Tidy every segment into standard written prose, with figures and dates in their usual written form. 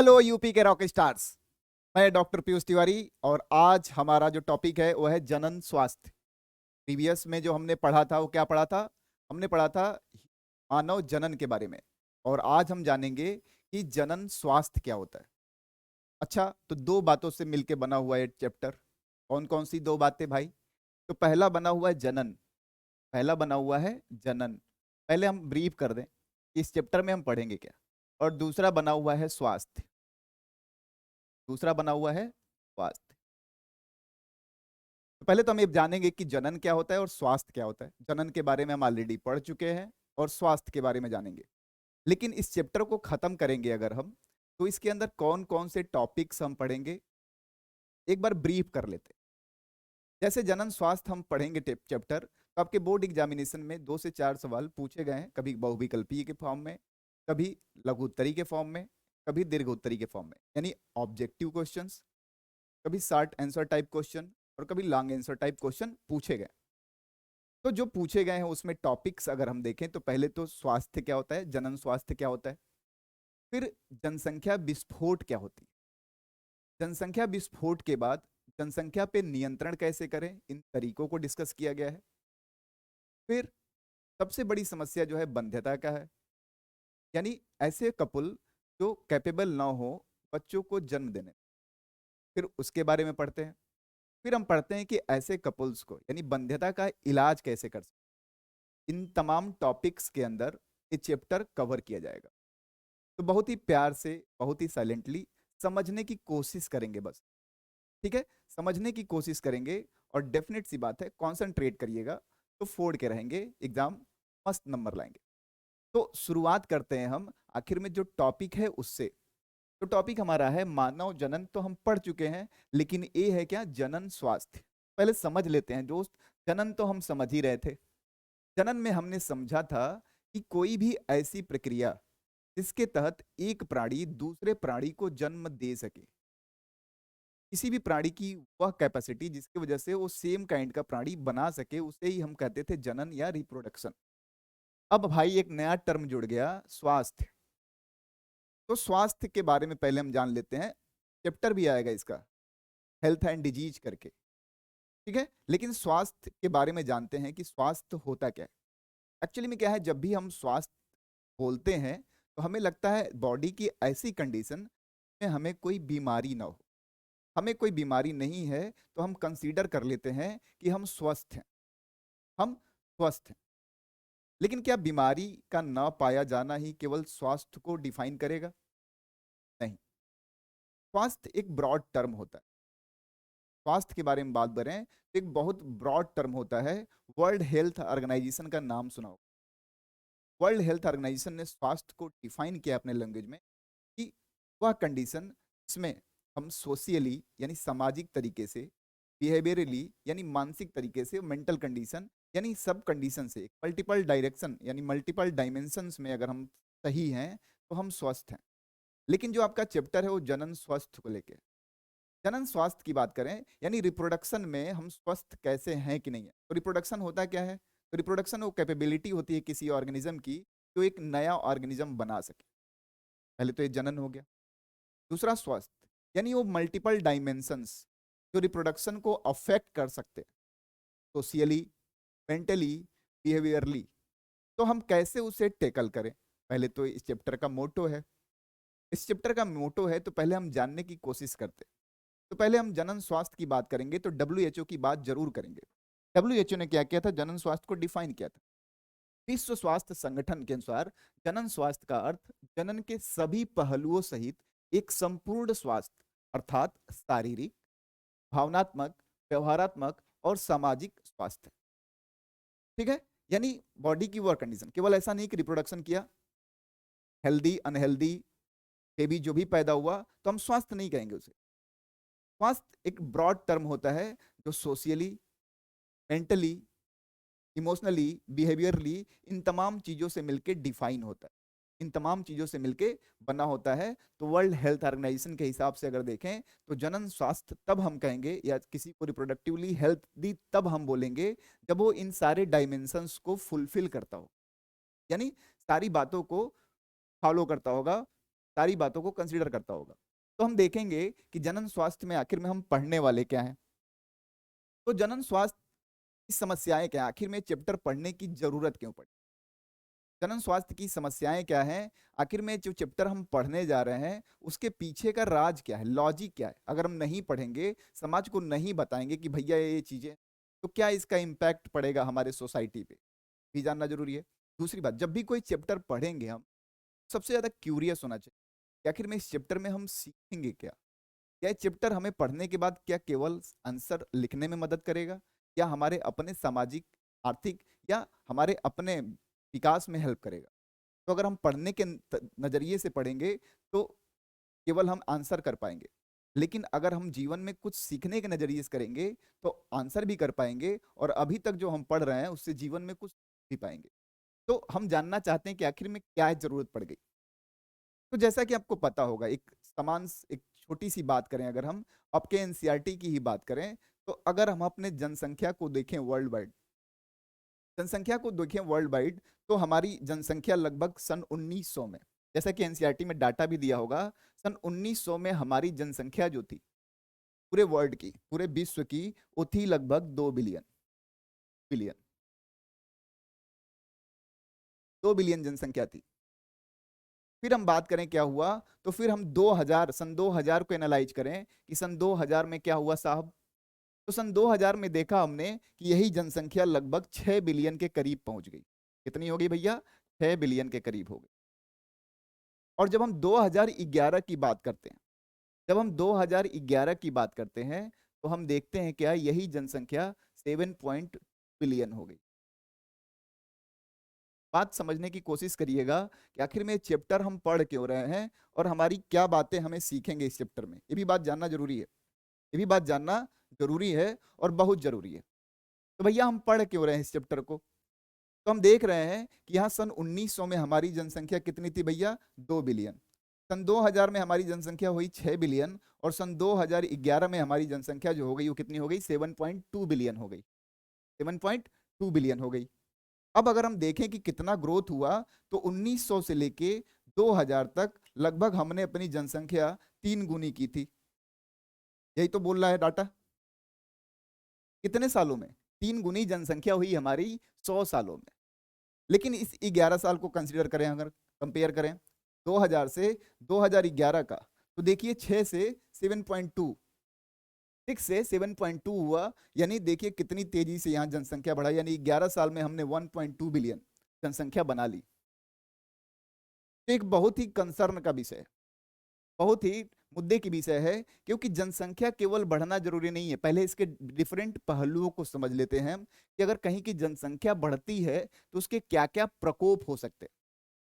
Hello UP के rock stars. मैं doctor Piyush Tiwari और आज हमारा जो टॉपिक है वो है जनन स्वास्थ्य। प्रीवियस में जो हमने पढ़ा था वो क्या पढ़ा था? हमने पढ़ा था मानव जनन के बारे में। और आज हम जानेंगे कि जनन स्वास्थ्य क्या होता है। अच्छा, तो दो बातों से मिलके बना हुआ है चैप्टर। कौन कौन सी दो बातें भाई? तो पहला बना हुआ है जनन। पहला बना हुआ है जनन। पहले हम ब्रीफ कर दें कि इस चैप्टर में हम पढ़ेंगे क्या। और दूसरा बना हुआ है स्वास्थ्य। दूसरा बना हुआ है स्वास्थ्य। तो पहले तो हम ये जानेंगे कि जनन क्या होता है और स्वास्थ्य क्या होता है। जनन के बारे में हम ऑलरेडी पढ़ चुके हैं और स्वास्थ्य के बारे में जानेंगे। लेकिन इस चैप्टर को खत्म करेंगे अगर हम, तो इसके अंदर कौन कौन से टॉपिक्स हम पढ़ेंगे एक बार ब्रीफ कर लेते हैं। जैसे जनन स्वास्थ्य हम पढ़ेंगे चैप्टर, तो आपके बोर्ड एग्जामिनेशन में 2 से 4 सवाल पूछे गए हैं। कभी बहुविकल्पीय के फॉर्म में, कभी लघु उत्तरी के फॉर्म में, कभी दीर्घ उत्तरी के फॉर्म में, यानी ऑब्जेक्टिव क्वेश्चंस, कभी शॉर्ट आंसर टाइप क्वेश्चन और कभी लॉन्ग आंसर टाइप क्वेश्चन पूछे गए। तो जो पूछे गए हैं उसमें टॉपिक्स अगर हम देखें तो पहले तो स्वास्थ्य क्या होता है, जनन स्वास्थ्य क्या होता है। फिर जनसंख्या विस्फोट क्या होती है। जनसंख्या विस्फोट के बाद जनसंख्या पे नियंत्रण कैसे करें, इन तरीकों को डिस्कस किया गया है। फिर सबसे बड़ी समस्या जो है बंध्यता का है, यानी ऐसे कपुल जो कैपेबल ना हो बच्चों को जन्म देने। फिर उसके बारे में पढ़ते हैं। फिर हम पढ़ते हैं कि ऐसे कपुल्स को यानी बंध्यता का इलाज कैसे कर सकते। इन तमाम टॉपिक्स के अंदर ये चैप्टर कवर किया जाएगा। तो बहुत ही प्यार से, बहुत ही साइलेंटली समझने की कोशिश करेंगे बस। ठीक है, समझने की कोशिश करेंगे और डेफिनेट सी बात है कॉन्सेंट्रेट करिएगा तो फोड़ के रहेंगे, एग्जाम मस्त नंबर लाएंगे। तो शुरुआत करते हैं हम आखिर में जो टॉपिक है उससे। तो टॉपिक हमारा है मानव जनन, तो हम पढ़ चुके हैं। लेकिन ये है क्या, जनन स्वास्थ्य। पहले समझ लेते हैं दोस्त। जनन तो हम समझ ही रहे थे। जनन में हमने समझा था कि कोई भी ऐसी प्रक्रिया जिसके तहत एक प्राणी दूसरे प्राणी को जन्म दे सके। किसी भी प्राणी की वह कैपेसिटी जिसकी वजह से वो सेम काइंड का प्राणी बना सके उसे ही हम कहते थे जनन या रिप्रोडक्शन। अब भाई एक नया टर्म जुड़ गया, स्वास्थ्य। तो स्वास्थ्य के बारे में पहले हम जान लेते हैं। चैप्टर भी आएगा इसका, हेल्थ एंड डिजीज करके। ठीक है, लेकिन स्वास्थ्य के बारे में जानते हैं कि स्वास्थ्य होता क्या है। एक्चुअली में क्या है, जब भी हम स्वास्थ्य बोलते हैं तो हमें लगता है बॉडी की ऐसी कंडीशन में हमें कोई बीमारी ना हो। हमें कोई बीमारी नहीं है तो हम कंसीडर कर लेते हैं कि हम स्वस्थ हैं। हम स्वस्थ हैं। लेकिन क्या बीमारी का ना पाया जाना ही केवल स्वास्थ्य को डिफाइन करेगा? नहीं। स्वास्थ्य एक ब्रॉड टर्म होता है। स्वास्थ्य के बारे में बात करें तो एक बहुत ब्रॉड टर्म होता है। वर्ल्ड हेल्थ ऑर्गेनाइजेशन का नाम सुना होगा। वर्ल्ड हेल्थ ऑर्गेनाइजेशन ने स्वास्थ्य को डिफाइन किया अपने लैंग्वेज में कि वह कंडीशन जिसमें हम सोशियली यानी सामाजिक तरीके से, बिहेवियरली यानी मानसिक तरीके से, मेंटल कंडीशन यानी सब कंडीशन से, मल्टीपल डायरेक्शन यानी मल्टीपल डायमेंशंस में अगर हम सही हैं तो हम स्वस्थ हैं। लेकिन जो आपका चैप्टर है वो जनन स्वास्थ्य को लेके है। जनन स्वास्थ्य की बात करें यानी रिप्रोडक्शन में हम स्वस्थ कैसे हैं कि नहीं है। तो रिप्रोडक्शन होता क्या है? तो रिप्रोडक्शन वो कैपेबिलिटी होती है किसी ऑर्गेनिज्म की जो एक नया ऑर्गेनिज्म बना सके। पहले तो ये जनन हो गया। दूसरा स्वास्थ्य यानी वो मल्टीपल डायमेंशंस जो रिप्रोडक्शन को अफेक्ट कर सकते हैं, सोशियली, मेंटली, बिहेवियरली। तो हम कैसे उसे टेकल करें, पहले तो इस चैप्टर का मोटो है। इस चैप्टर का मोटो है तो पहले हम जानने की कोशिश करते हैं। तो पहले हम जनन स्वास्थ्य की बात करेंगे तो डब्ल्यूएचओ की बात जरूर करेंगे। डब्ल्यूएचओ ने क्या किया था, जनन स्वास्थ्य को डिफाइन किया था। विश्व स्वास्थ्य संगठन के अनुसार जनन स्वास्थ्य का अर्थ जनन के सभी पहलुओं सहित एक संपूर्ण स्वास्थ्य, अर्थात शारीरिक, भावनात्मक, व्यवहारात्मक और सामाजिक स्वास्थ्य। ठीक है, यानी बॉडी की वह कंडीशन, केवल ऐसा नहीं कि रिप्रोडक्शन किया, हेल्दी अनहेल्दी बेबी जो भी पैदा हुआ तो हम स्वास्थ्य नहीं कहेंगे उसे। स्वास्थ्य एक ब्रॉड टर्म होता है जो सोशियली, मेंटली, इमोशनली, बिहेवियरली, इन तमाम चीजों से मिलकर डिफाइन होता है, इन तमाम चीजों से मिलके बना होता है। तो वर्ल्ड हेल्थ ऑर्गेनाइजेशन के हिसाब से अगर देखें तो जनन स्वास्थ्य तब हम कहेंगे या किसी को रिप्रोडक्टिवली हेल्थी तब हम बोलेंगे जब वो इन सारे डायमेंशंस को फुलफिल करता हो, यानी सारी बातों को फॉलो करता होगा। सारी बातों को कंसीडर करता होगा। तो हम देखेंगे कि जनन स्वास्थ्य में आखिर में हम पढ़ने वाले क्या हैं। तो जनन स्वास्थ्य की समस्याएं क्या है, आखिर में चैप्टर पढ़ने की जरूरत क्यों पड़ी, जनन स्वास्थ्य की समस्याएं क्या हैं, आखिर में जो चैप्टर हम पढ़ने जा रहे हैं उसके पीछे का राज क्या है, लॉजिक क्या है। अगर हम नहीं पढ़ेंगे, समाज को नहीं बताएंगे कि भैया ये चीजें, तो क्या इसका इम्पैक्ट पड़ेगा हमारे सोसाइटी पे, भी जानना जरूरी है। दूसरी बात, जब भी कोई चैप्टर पढ़ेंगे हम, सबसे ज्यादा क्यूरियस होना चाहिए कि आखिर में इस चैप्टर में हम सीखेंगे क्या। क्या चैप्टर हमें पढ़ने के बाद क्या केवल आंसर लिखने में मदद करेगा, या हमारे अपने सामाजिक, आर्थिक, या हमारे अपने विकास में हेल्प करेगा। तो अगर हम पढ़ने के नजरिए से पढ़ेंगे तो केवल हम आंसर कर पाएंगे, लेकिन अगर हम जीवन में कुछ सीखने के नजरिए से करेंगे तो आंसर भी कर पाएंगे, और अभी तक जो हम पढ़ रहे हैं उससे जीवन में कुछ भी पाएंगे। तो हम जानना चाहते हैं कि आखिर में क्या जरूरत पड़ गई। तो जैसा कि आपको पता होगा, एक छोटी सी बात करें, अगर हम आपके एनसीईआरटी की ही बात करें, तो अगर हम अपने जनसंख्या को देखें वर्ल्ड वाइड, जनसंख्या को देखें वर्ल्ड वाइड, तो हमारी जनसंख्या लगभग सन 1900 में, जैसा कि एनसीईआरटी में डाटा भी दिया होगा, सन 1900 में हमारी जनसंख्या जो थी पूरे वर्ल्ड की, पूरे विश्व की, वो थी लगभग 2 बिलियन, बिलियन 2 बिलियन जनसंख्या थी। फिर हम बात करें क्या हुआ, तो फिर हम 2000, सन 2000 को एनालाइज करें कि सन 2000 में क्या हुआ साहब। तो सन 2000 में देखा हमने कि यही जनसंख्या लगभग 6 बिलियन के करीब पहुंच गई। कितनी हो गई भैया, 6 बिलियन के करीब हो गई। और जब हम 2011 की बात करते हैं, जब हम 2011 की बात करते हैं, तो हम देखते हैं क्या यही जनसंख्या 7 बिलियन हो गई। बात समझने की कोशिश करिएगा कि आखिर में चैप्टर हम पढ़ क्यों रहे हैं, और हमारी क्या बातें हमें सीखेंगे इस चैप्टर में, ये भी बात जानना जरूरी है। ये भी बात जानना जरूरी है और बहुत जरूरी है। तो भैया हम पढ़ क्यों रहे हैं इस चैप्टर को, तो हम देख रहे हैं कि यहाँ सन 1900 में हमारी जनसंख्या कितनी थी भैया, 2 बिलियन। सन 2000 में हमारी जनसंख्या हुई 6 बिलियन, और सन 2011 में हमारी जनसंख्या जो हो गई वो कितनी हो गई, 7.2 बिलियन हो गई, 7.2 बिलियन हो गई। अब अगर हम देखें कि कितना ग्रोथ हुआ, तो 1900 से लेके 2000 तक लगभग हमने अपनी जनसंख्या 3 गुनी की थी। यही तो बोल रहा है डाटा। कितने सालों में 3 गुनी जनसंख्या हुई हमारी, 100 सालों में। लेकिन इस 11 साल को कंसीडर करें, अगर कंपेयर करें 2000 से 2011 का, तो देखिए 6 से 7.2, 6 से 7.2 हुआ। यानी देखिए कितनी तेजी से यहाँ जनसंख्या बढ़ा, यानी 11 साल में हमने 1.2 बिलियन जनसंख्या बना ली। तो एक बहुत ही कंसर्न का विषय है, बहुत ही मुद्दे की विषय है, क्योंकि जनसंख्या केवल बढ़ना जरूरी नहीं है। पहले इसके डिफरेंट पहलुओं को समझ लेते हैं कि अगर कहीं की जनसंख्या बढ़ती है तो उसके क्या क्या प्रकोप हो सकते हैं,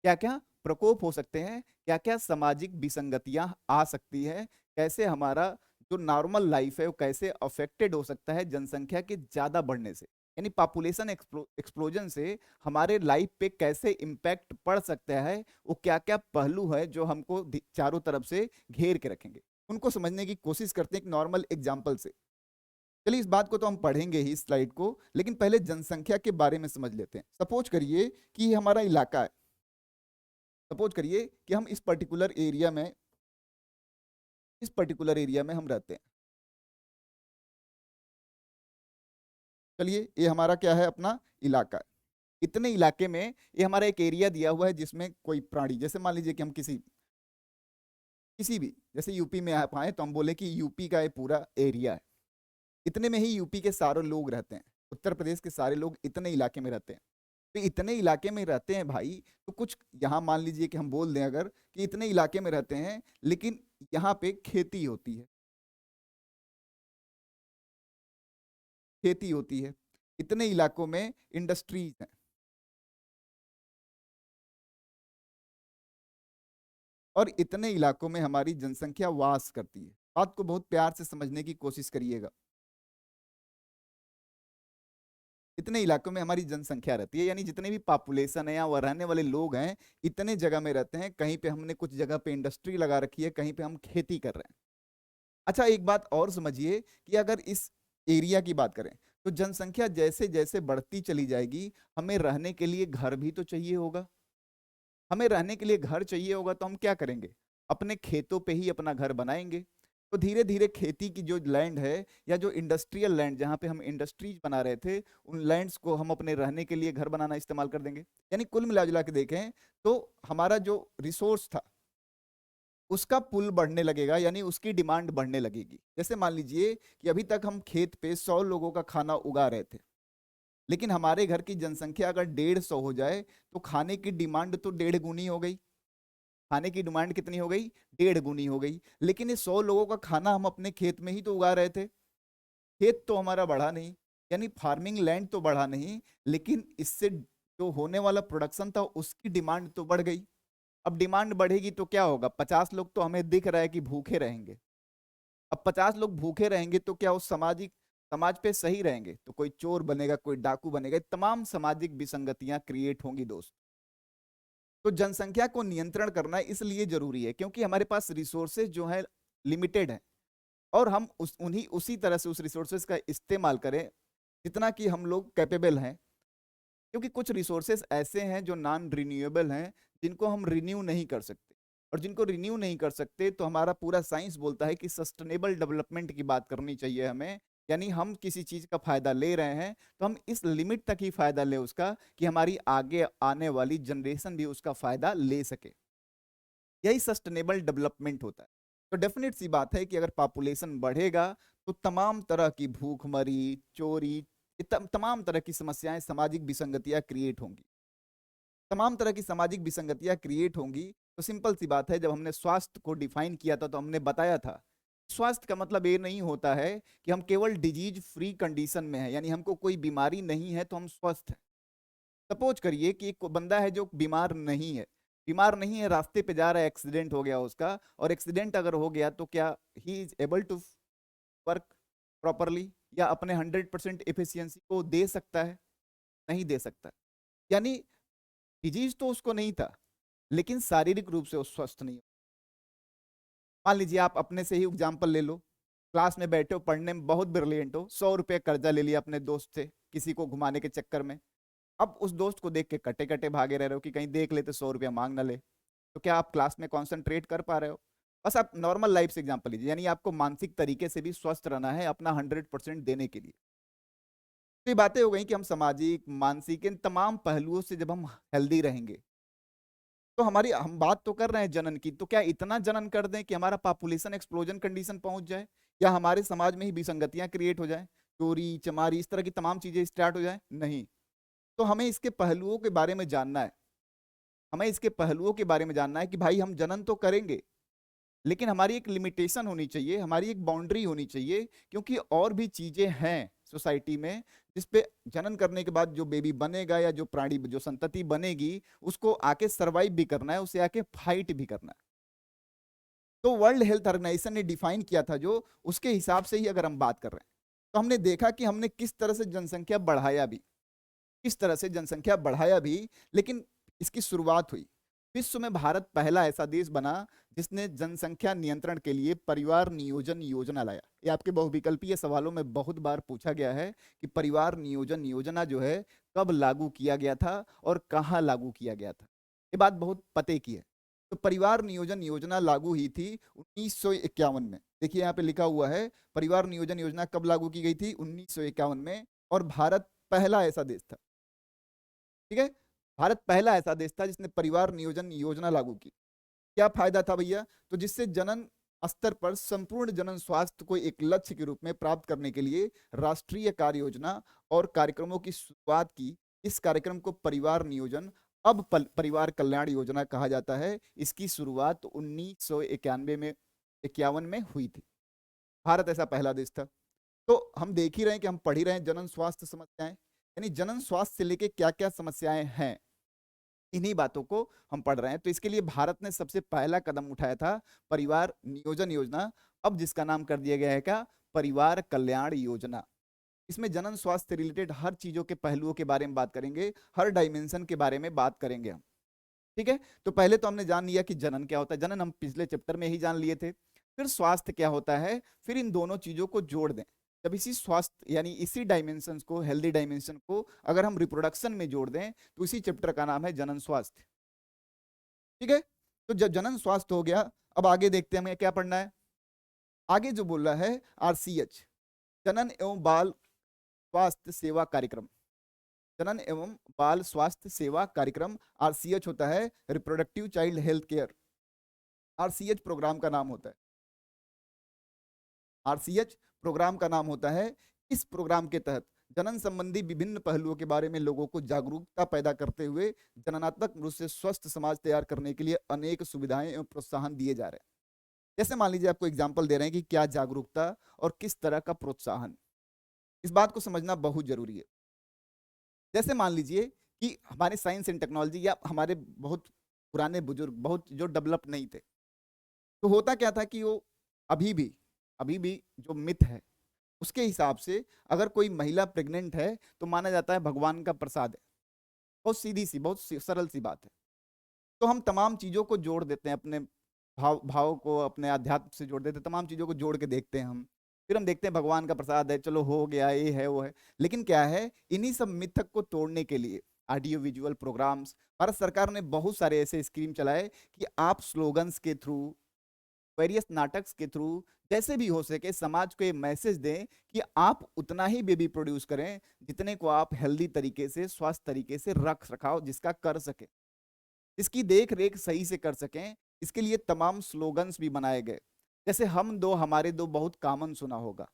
क्या क्या प्रकोप हो सकते हैं, क्या क्या सामाजिक विसंगतियां आ सकती है, कैसे हमारा जो नॉर्मल लाइफ है वो कैसे अफेक्टेड हो सकता है जनसंख्या के ज्यादा बढ़ने से, यानी पॉपुलेशन एक्सप्लोजन से हमारे लाइफ पे कैसे इम्पैक्ट पड़ सकता है। वो क्या क्या पहलू है जो हमको चारों तरफ से घेर के रखेंगे, उनको समझने की कोशिश करते हैं एक नॉर्मल एग्जाम्पल से। चलिए इस बात को तो हम पढ़ेंगे ही, इस स्लाइड को, लेकिन पहले जनसंख्या के बारे में समझ लेते हैं। सपोज करिए कि ये हमारा इलाका है, सपोज करिए कि हम इस पर्टिकुलर एरिया में हम रहते हैं। चलिए ये हमारा क्या है, अपना इलाका है। इतने इलाके में ये हमारा एक एरिया दिया हुआ है जिसमें कोई प्राणी, जैसे मान लीजिए कि हम किसी किसी भी, जैसे यूपी में आप आए तो हम बोले कि यूपी का ये पूरा एरिया है। इतने में ही यूपी के सारे लोग रहते हैं, उत्तर प्रदेश के सारे लोग इतने इलाके में रहते हैं। तो इतने इलाके में रहते हैं भाई, तो कुछ यहाँ मान लीजिए कि हम बोल दें अगर कि इतने इलाके में रहते हैं, लेकिन यहाँ पे खेती होती है, खेती होती है। इतने इलाकों में इंडस्ट्रीज हैं, और इतने इलाकों में हमारी जनसंख्या वास करती है। बात को बहुत प्यार से समझने की कोशिश करिएगा। इतने इलाकों में हमारी जनसंख्या रहती है, यानी जितने भी पॉपुलेशन है या वह रहने वाले लोग हैं, इतने जगह में रहते हैं। कहीं पे हमने कुछ जगह पे इंडस्ट्री लगा रखी है, कहीं पे हम खेती कर रहे हैं। अच्छा एक बात और समझिए कि अगर इस एरिया की बात करें, तो जनसंख्या जैसे जैसे बढ़ती चली जाएगी, हमें रहने के लिए घर भी तो चाहिए होगा। हमें रहने के लिए घर चाहिए होगा तो हम क्या करेंगे, अपने खेतों पे ही अपना घर बनाएंगे। तो धीरे धीरे खेती की जो लैंड है या जो इंडस्ट्रियल लैंड जहाँ पे हम इंडस्ट्रीज बना रहे थे, उन लैंड्स को हम अपने रहने के लिए घर बनाना इस्तेमाल कर देंगे। यानी कुल मिला जुला के देखें तो हमारा जो रिसोर्स था उसका पुल बढ़ने लगेगा, यानी उसकी डिमांड बढ़ने लगेगी। जैसे मान लीजिए कि अभी तक हम खेत पे 100 लोगों का खाना उगा रहे थे, लेकिन हमारे घर की जनसंख्या अगर 150 हो जाए तो खाने की डिमांड तो 1.5 गुनी हो गई। खाने की डिमांड कितनी हो गई, 1.5 गुनी हो गई। लेकिन ये 100 लोगों का खाना हम अपने खेत में ही तो उगा रहे थे, खेत तो हमारा बढ़ा नहीं, यानी फार्मिंग लैंड तो बढ़ा नहीं, लेकिन इससे जो होने वाला प्रोडक्शन था उसकी डिमांड तो बढ़ गई। अब डिमांड बढ़ेगी तो क्या होगा, 50 लोग तो हमें दिख रहा है कि भूखे रहेंगे। अब 50 लोग भूखे रहेंगे तो क्या उस समाज पे सही रहेंगे, तो कोई चोर बनेगा, कोई डाकू बनेगा, तमाम सामाजिक विसंगतियां क्रिएट होंगी दोस्त। तो जनसंख्या को नियंत्रण करना इसलिए जरूरी है क्योंकि हमारे पास रिसोर्सेज जो है लिमिटेड है, और हम उसी तरह से उस रिसोर्सेज का इस्तेमाल करें जितना कि हम लोग कैपेबल हैं। क्योंकि कुछ रिसोर्सेस ऐसे हैं जो नॉन रिन्यूएबल हैं, जिनको हम रिन्यू नहीं कर सकते, और जिनको रिन्यू नहीं कर सकते तो हमारा पूरा साइंस बोलता है कि सस्टेनेबल डेवलपमेंट की बात करनी चाहिए हमें। यानी हम किसी चीज का फायदा ले रहे हैं तो हम इस लिमिट तक ही फायदा ले उसका कि हमारी आगे आने वाली जनरेशन भी उसका फायदा ले सके। यही सस्टेनेबल डेवलपमेंट होता है। तो डेफिनेट सी बात है कि अगर पॉपुलेशन बढ़ेगा तो तमाम तरह की भूखमरी, चोरी, तमाम तरह की समस्याएं, सामाजिक विसंगतियां क्रिएट होंगी। तमाम तरह की सामाजिक विसंगतियां क्रिएट होंगी। तो सिंपल सी बात है, जब हमने स्वास्थ्य को डिफाइन किया था तो हमने बताया था स्वास्थ्य का मतलब ये नहीं होता है कि हम केवल डिजीज फ्री कंडीशन में है, यानी हमको कोई बीमारी नहीं है तो हम स्वस्थ हैं। सपोज करिए कि एक बंदा है जो बीमार नहीं है, रास्ते पे जा रहा है, एक्सीडेंट हो गया उसका, और एक्सीडेंट अगर हो गया तो क्या he is able to work properly या अपने 100% एफिशिएंसी को दे सकता है? नहीं दे सकता। यानी डिजीज तो उसको नहीं था, लेकिन शारीरिक रूप से वो स्वस्थ नहीं। मान लीजिए आप अपने से ही एग्जाम्पल ले लो, क्लास में बैठे हो, पढ़ने में बहुत ब्रिलियंट हो, 100 रुपये कर्जा ले लिया अपने दोस्त से किसी को घुमाने के चक्कर में। अब उस दोस्त को देख के कटे कटे भागे रह रहे हो कि कहीं देख ले तो 100 रुपया मांग ना ले। तो क्या आप क्लास में कॉन्सेंट्रेट कर पा रहे हो? बस आप नॉर्मल लाइफ से एग्जाम्पल लीजिए, यानी आपको मानसिक तरीके से भी स्वस्थ रहना है अपना 100% देने के लिए। तो ये बातें हो गई कि हम सामाजिक, मानसिक, इन तमाम पहलुओं से जब हम हेल्दी रहेंगे तो हमारी, हम बात तो कर रहे हैं जनन की, तो क्या इतना जनन कर दें कि हमारा पॉपुलेशन एक्सप्लोजन कंडीशन पहुंच जाए, या हमारे समाज में ही विसंगतियां क्रिएट हो जाए, चोरी चमारी इस तरह की तमाम चीजें स्टार्ट हो जाए? नहीं। तो हमें इसके पहलुओं के बारे में जानना है। हमें इसके पहलुओं के बारे में जानना है कि भाई हम जनन तो करेंगे, लेकिन हमारी एक लिमिटेशन होनी चाहिए, हमारी एक बाउंड्री होनी चाहिए, क्योंकि और भी चीजें हैं सोसाइटी में जिसपे जनन करने के बाद जो बेबी बनेगा या जो प्राणी, जो संतति बनेगी, उसको आके सरवाइव भी करना है, उसे आके फाइट भी करना है। तो वर्ल्ड हेल्थ ऑर्गेनाइजेशन ने डिफाइन किया था जो, उसके हिसाब से ही अगर हम बात कर रहे हैं तो हमने देखा कि हमने किस तरह से जनसंख्या बढ़ाया भी, किस तरह से जनसंख्या बढ़ाया भी, लेकिन इसकी शुरुआत हुई। विश्व में भारत पहला ऐसा देश बना जिसने जनसंख्या नियंत्रण के लिए परिवार नियोजन योजना लाया। ये आपके बहुविकल्पीय सवालों में बहुत बार पूछा गया है कि परिवार नियोजन योजना जो है कब लागू किया गया था और कहाँ लागू किया गया था। ये बात बहुत पते की है। तो परिवार नियोजन योजना लागू हुई थी 1951 में। देखिए यहाँ पे लिखा हुआ है, परिवार नियोजन योजना कब लागू की गई थी, 1951 में। और भारत पहला ऐसा देश था, ठीक है, भारत पहला ऐसा देश था जिसने परिवार नियोजन योजना लागू की। क्या फायदा था भैया? तो जिससे जनन स्तर पर संपूर्ण जनन स्वास्थ्य को एक लक्ष्य के रूप में प्राप्त करने के लिए राष्ट्रीय कार्य योजना और कार्यक्रमों की शुरुआत की। इस कार्यक्रम को परिवार नियोजन, अब परिवार कल्याण योजना कहा जाता है। इसकी शुरुआत 1991 में, 51 में हुई थी। भारत ऐसा पहला देश था। तो हम देख ही रहे हैं कि हम पढ़ ही रहे हैं जनन स्वास्थ्य समस्याएं, यानी जनन स्वास्थ्य से लेके क्या क्या समस्याएं हैं, इन्हीं बातों को हम पढ़ रहे हैं। तो इसके लिए भारत ने सबसे पहला कदम उठाया था परिवार नियोजन योजना, अब जिसका नाम कर दिया गया है क्या, परिवार कल्याण योजना। इसमें जनन स्वास्थ्य से रिलेटेड हर चीजों के पहलुओं के बारे में बात करेंगे, हर डायमेंशन के बारे में बात करेंगे हम, ठीक है। तो पहले तो हमने जान लिया कि जनन क्या होता है, जनन हम पिछले चैप्टर में ही जान लिए थे। फिर स्वास्थ्य क्या होता है, फिर इन दोनों चीजों को जोड़ दें। जब इसी स्वास्थ्य यानी इसी डायमेंशन को, हेल्दी डायमेंशन को अगर हम रिप्रोडक्शन में जोड़ दें तो इसी चैप्टर का नाम है जनन स्वास्थ्य। ठीक है। तो जब जनन स्वास्थ्य हो गया, अब आगे देखते हैं हमें क्या पढ़ना है। आगे जो बोल रहा है आरसीएच, जनन एवं बाल स्वास्थ्य सेवा कार्यक्रम। जनन एवं बाल स्वास्थ्य सेवा कार्यक्रम, आरसीएच होता है reproductive child health care. RCH programme का नाम होता है, आरसीएच प्रोग्राम का नाम होता है। इस प्रोग्राम के तहत जनन संबंधी विभिन्न पहलुओं के बारे में लोगों को जागरूकता पैदा करते हुए जननात्मक रूप से स्वस्थ समाज तैयार करने के लिए अनेक सुविधाएं एवं प्रोत्साहन दिए जा रहे हैं। जैसे मान लीजिए आपको एग्जाम्पल दे रहे हैं कि क्या जागरूकता और किस तरह का प्रोत्साहन, इस बात को समझना बहुत जरूरी है। जैसे मान लीजिए कि हमारे साइंस एंड टेक्नोलॉजी या हमारे बहुत पुराने बुजुर्ग बहुत जो डेवलप नहीं थे, तो होता क्या था कि वो अभी भी अभी भी जो मिथ है उसके हिसाब से अगर कोई महिला प्रेग्नेंट है तो माना जाता है भगवान का प्रसाद है। बहुत सीधी सी सरल सी बात है। तो हम तमाम चीजों को जोड़ देते हैं, अपने भाव को अपने अध्यात्म से जोड़ देते हैं, तमाम चीजों को जोड़ के देखते हैं हम। फिर हम देखते हैं भगवान का प्रसाद है, चलो हो गया, ये है वो है। लेकिन क्या है, इन्हीं सब मिथक को तोड़ने के लिए ऑडियो विजुअल प्रोग्राम्स, भारत सरकार ने बहुत सारे ऐसे स्कीम चलाए कि आप स्लोगन्स के थ्रू, वेरियस नाटक के थ्रू, जैसे भी हो सके समाज को ये मैसेज दें कि आप उतना ही बेबी प्रोड्यूस करें जितने को आप हेल्दी तरीके से, स्वास्थ्य तरीके से रख रखाव जिसका कर सके, इसकी देख रेख सही से कर सकें। इसके लिए तमाम स्लोगन्स भी बनाए गए। जैसे हम दो हमारे दो बहुत कॉमन सुना होगा,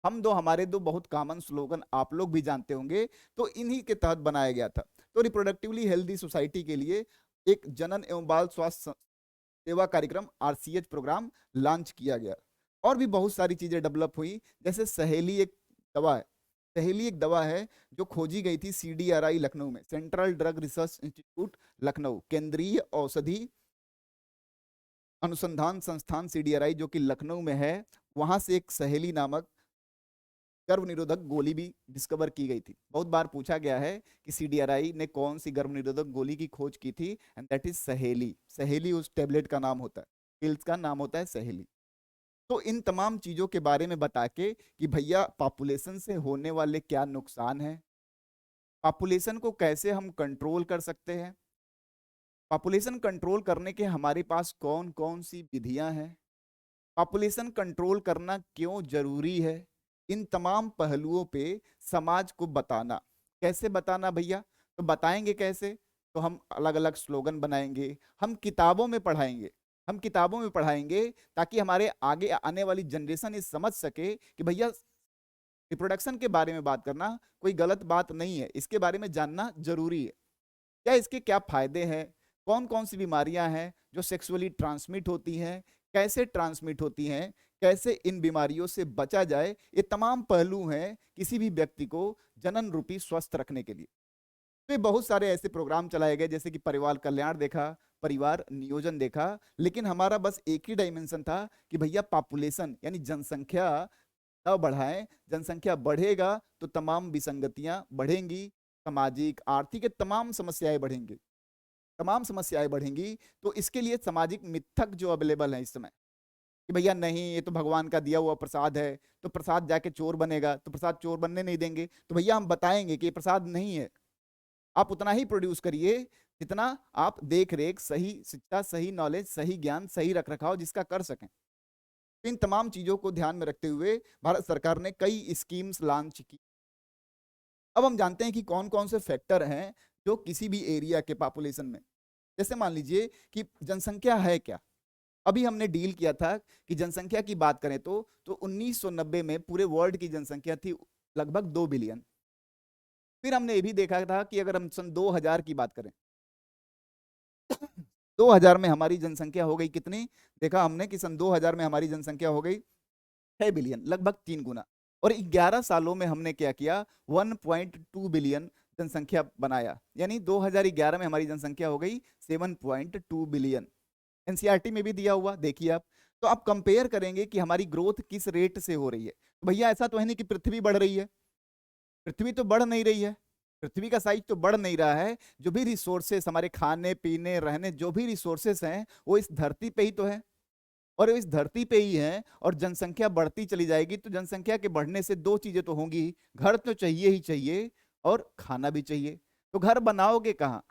हम दो हमारे दो बहुत कॉमन स्लोगन आप लोग भी जानते होंगे। तो इन्हीं के तहत बनाया गया था। तो रिप्रोडक्टिवली हेल्दी सोसाइटी के लिए एक जनन एवं बाल स्वास्थ्य सेवा कार्यक्रम आरसीएच प्रोग्राम लॉन्च किया गया। और भी बहुत सारी चीजें डेवलप हुई। जैसे सहेली एक दवा है, सहेली एक दवा है जो खोजी गई थी सीडीआरआई लखनऊ में, central drug research institute Lucknow, केंद्रीय औषधि अनुसंधान संस्थान सीडीआरआई जो कि लखनऊ में है। वहां से एक सहेली नामक गर्भ निरोधक गोली भी डिस्कवर की गई थी। बहुत बार पूछा गया है कि सीडीआरआई ने कौन सी गर्भ निरोधक गोली की खोज की थी, एंड दैट इज सहेली। सहेली उस टेबलेट का नाम होता है, पिल्स का नाम होता है सहेली। तो इन तमाम चीजों के बारे में बता के कि भैया पॉपुलेशन से होने वाले क्या नुकसान है, पॉपुलेशन को कैसे हम कंट्रोल कर सकते हैं, पॉपुलेशन कंट्रोल करने के हमारे पास कौन कौन सी विधियां हैं, पॉपुलेशन कंट्रोल करना क्यों जरूरी है, इन तमाम पहलुओं पे समाज को बताना। कैसे बताना भैया, तो बताएंगे कैसे, तो हम अलग अलग स्लोगन बनाएंगे, हम किताबों में पढ़ाएंगे, हम किताबों में पढ़ाएंगे ताकि हमारे आगे आने वाली जनरेशन ये समझ सके कि भैया रिप्रोडक्शन के बारे में बात करना कोई गलत बात नहीं है, इसके बारे में जानना जरूरी है। क्या इसके क्या फायदे हैं, कौन कौन सी बीमारियां हैं जो सेक्सुअली ट्रांसमिट होती हैं, कैसे ट्रांसमिट होती हैं, कैसे इन बीमारियों से बचा जाए, ये तमाम पहलू हैं किसी भी व्यक्ति को जनन रूपी स्वस्थ रखने के लिए। तो ये बहुत सारे ऐसे प्रोग्राम चलाए गए, जैसे कि परिवार कल्याण देखा, परिवार नियोजन देखा। लेकिन हमारा बस एक ही डायमेंशन था कि भैया पॉपुलेशन यानी जनसंख्या न बढ़ाएं, जनसंख्या बढ़ेगा तो तमाम विसंगतियां बढ़ेंगी, सामाजिक आर्थिक ये तमाम समस्याएं बढ़ेंगी, तमाम समस्याएं बढ़ेंगी। तो इसके लिए सामाजिक मिथक जो अवेलेबल है इस समय कि भैया नहीं ये तो भगवान का दिया हुआ प्रसाद है, तो प्रसाद जाके चोर बनेगा, तो प्रसाद चोर बनने नहीं देंगे। तो भैया हम बताएंगे कि ये प्रसाद नहीं है, आप उतना ही प्रोड्यूस करिए जितना आप देख रेख, सही शिक्षा, सही नॉलेज, सही ज्ञान, सही रख रखाव जिसका कर सकें। इन तमाम चीजों को ध्यान में रखते हुए भारत सरकार ने कई स्कीम्स लॉन्च की। अब हम जानते हैं कि कौन कौन से फैक्टर हैं जो किसी भी एरिया के पॉपुलेशन में, जैसे मान लीजिए कि जनसंख्या है क्या। अभी हमने डील किया था कि जनसंख्या की बात करें तो 1990 में पूरे वर्ल्ड की जनसंख्या थी लगभग 2 बिलियन। फिर हमने ये भी देखा था कि अगर हम सन 2000 की बात करें 2000 में हमारी जनसंख्या हो गई कितनी, देखा हमने कि सन 2000 में हमारी जनसंख्या हो गई 6 बिलियन, लगभग 3 गुना। और 11 सालों में हमने क्या किया, 1.2 बिलियन जनसंख्या बनाया, यानी 2011 में हमारी जनसंख्या हो गई 7.2 बिलियन। एनसीईआरटी में भी दिया हुआ देखिए आप। तो आप कंपेयर करेंगे कि हमारी ग्रोथ किस रेट से हो रही है। तो भैया ऐसा तो है नहीं कि पृथ्वी बढ़ रही है, पृथ्वी तो बढ़ नहीं रही है, पृथ्वी का साइज तो बढ़ नहीं रहा है। जो भी रिसोर्सेस हमारे खाने पीने रहने जो भी रिसोर्सेस हैं वो इस धरती पे ही तो है, और इस धरती पे ही है। और जनसंख्या बढ़ती चली जाएगी तो जनसंख्या के बढ़ने से दो चीजें तो होंगी, घर तो चाहिए ही चाहिए और खाना भी चाहिए। तो घर बनाओगे कहाँ,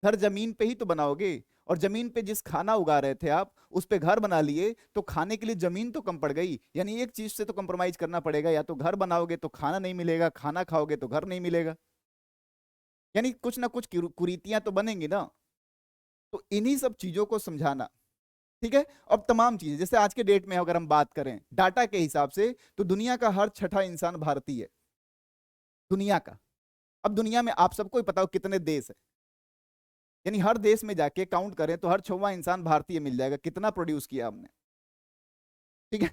घर जमीन पे ही तो बनाओगे, और जमीन पे जिस खाना उगा रहे थे आप उस पे घर बना लिए, तो खाने के लिए जमीन तो कम पड़ गई, यानी एक चीज से तो कंप्रोमाइज करना पड़ेगा, या तो घर बनाओगे तो खाना नहीं मिलेगा, खाना खाओगे तो घर नहीं मिलेगा, यानी कुछ ना कुछ कुरीतियां तो बनेंगी ना। तो इन्हीं सब चीजों को समझाना, ठीक है। अब तमाम चीजें जैसे आज के डेट में अगर हम बात करें डाटा के हिसाब से, तो दुनिया का हर छठा इंसान भारतीय है, दुनिया का। अब दुनिया में आप सबको ही पता हो कितने देश है, यानी हर देश में जाके काउंट करें तो हर 6वां इंसान भारतीय मिल जाएगा, कितना प्रोड्यूस किया हमने, ठीक है।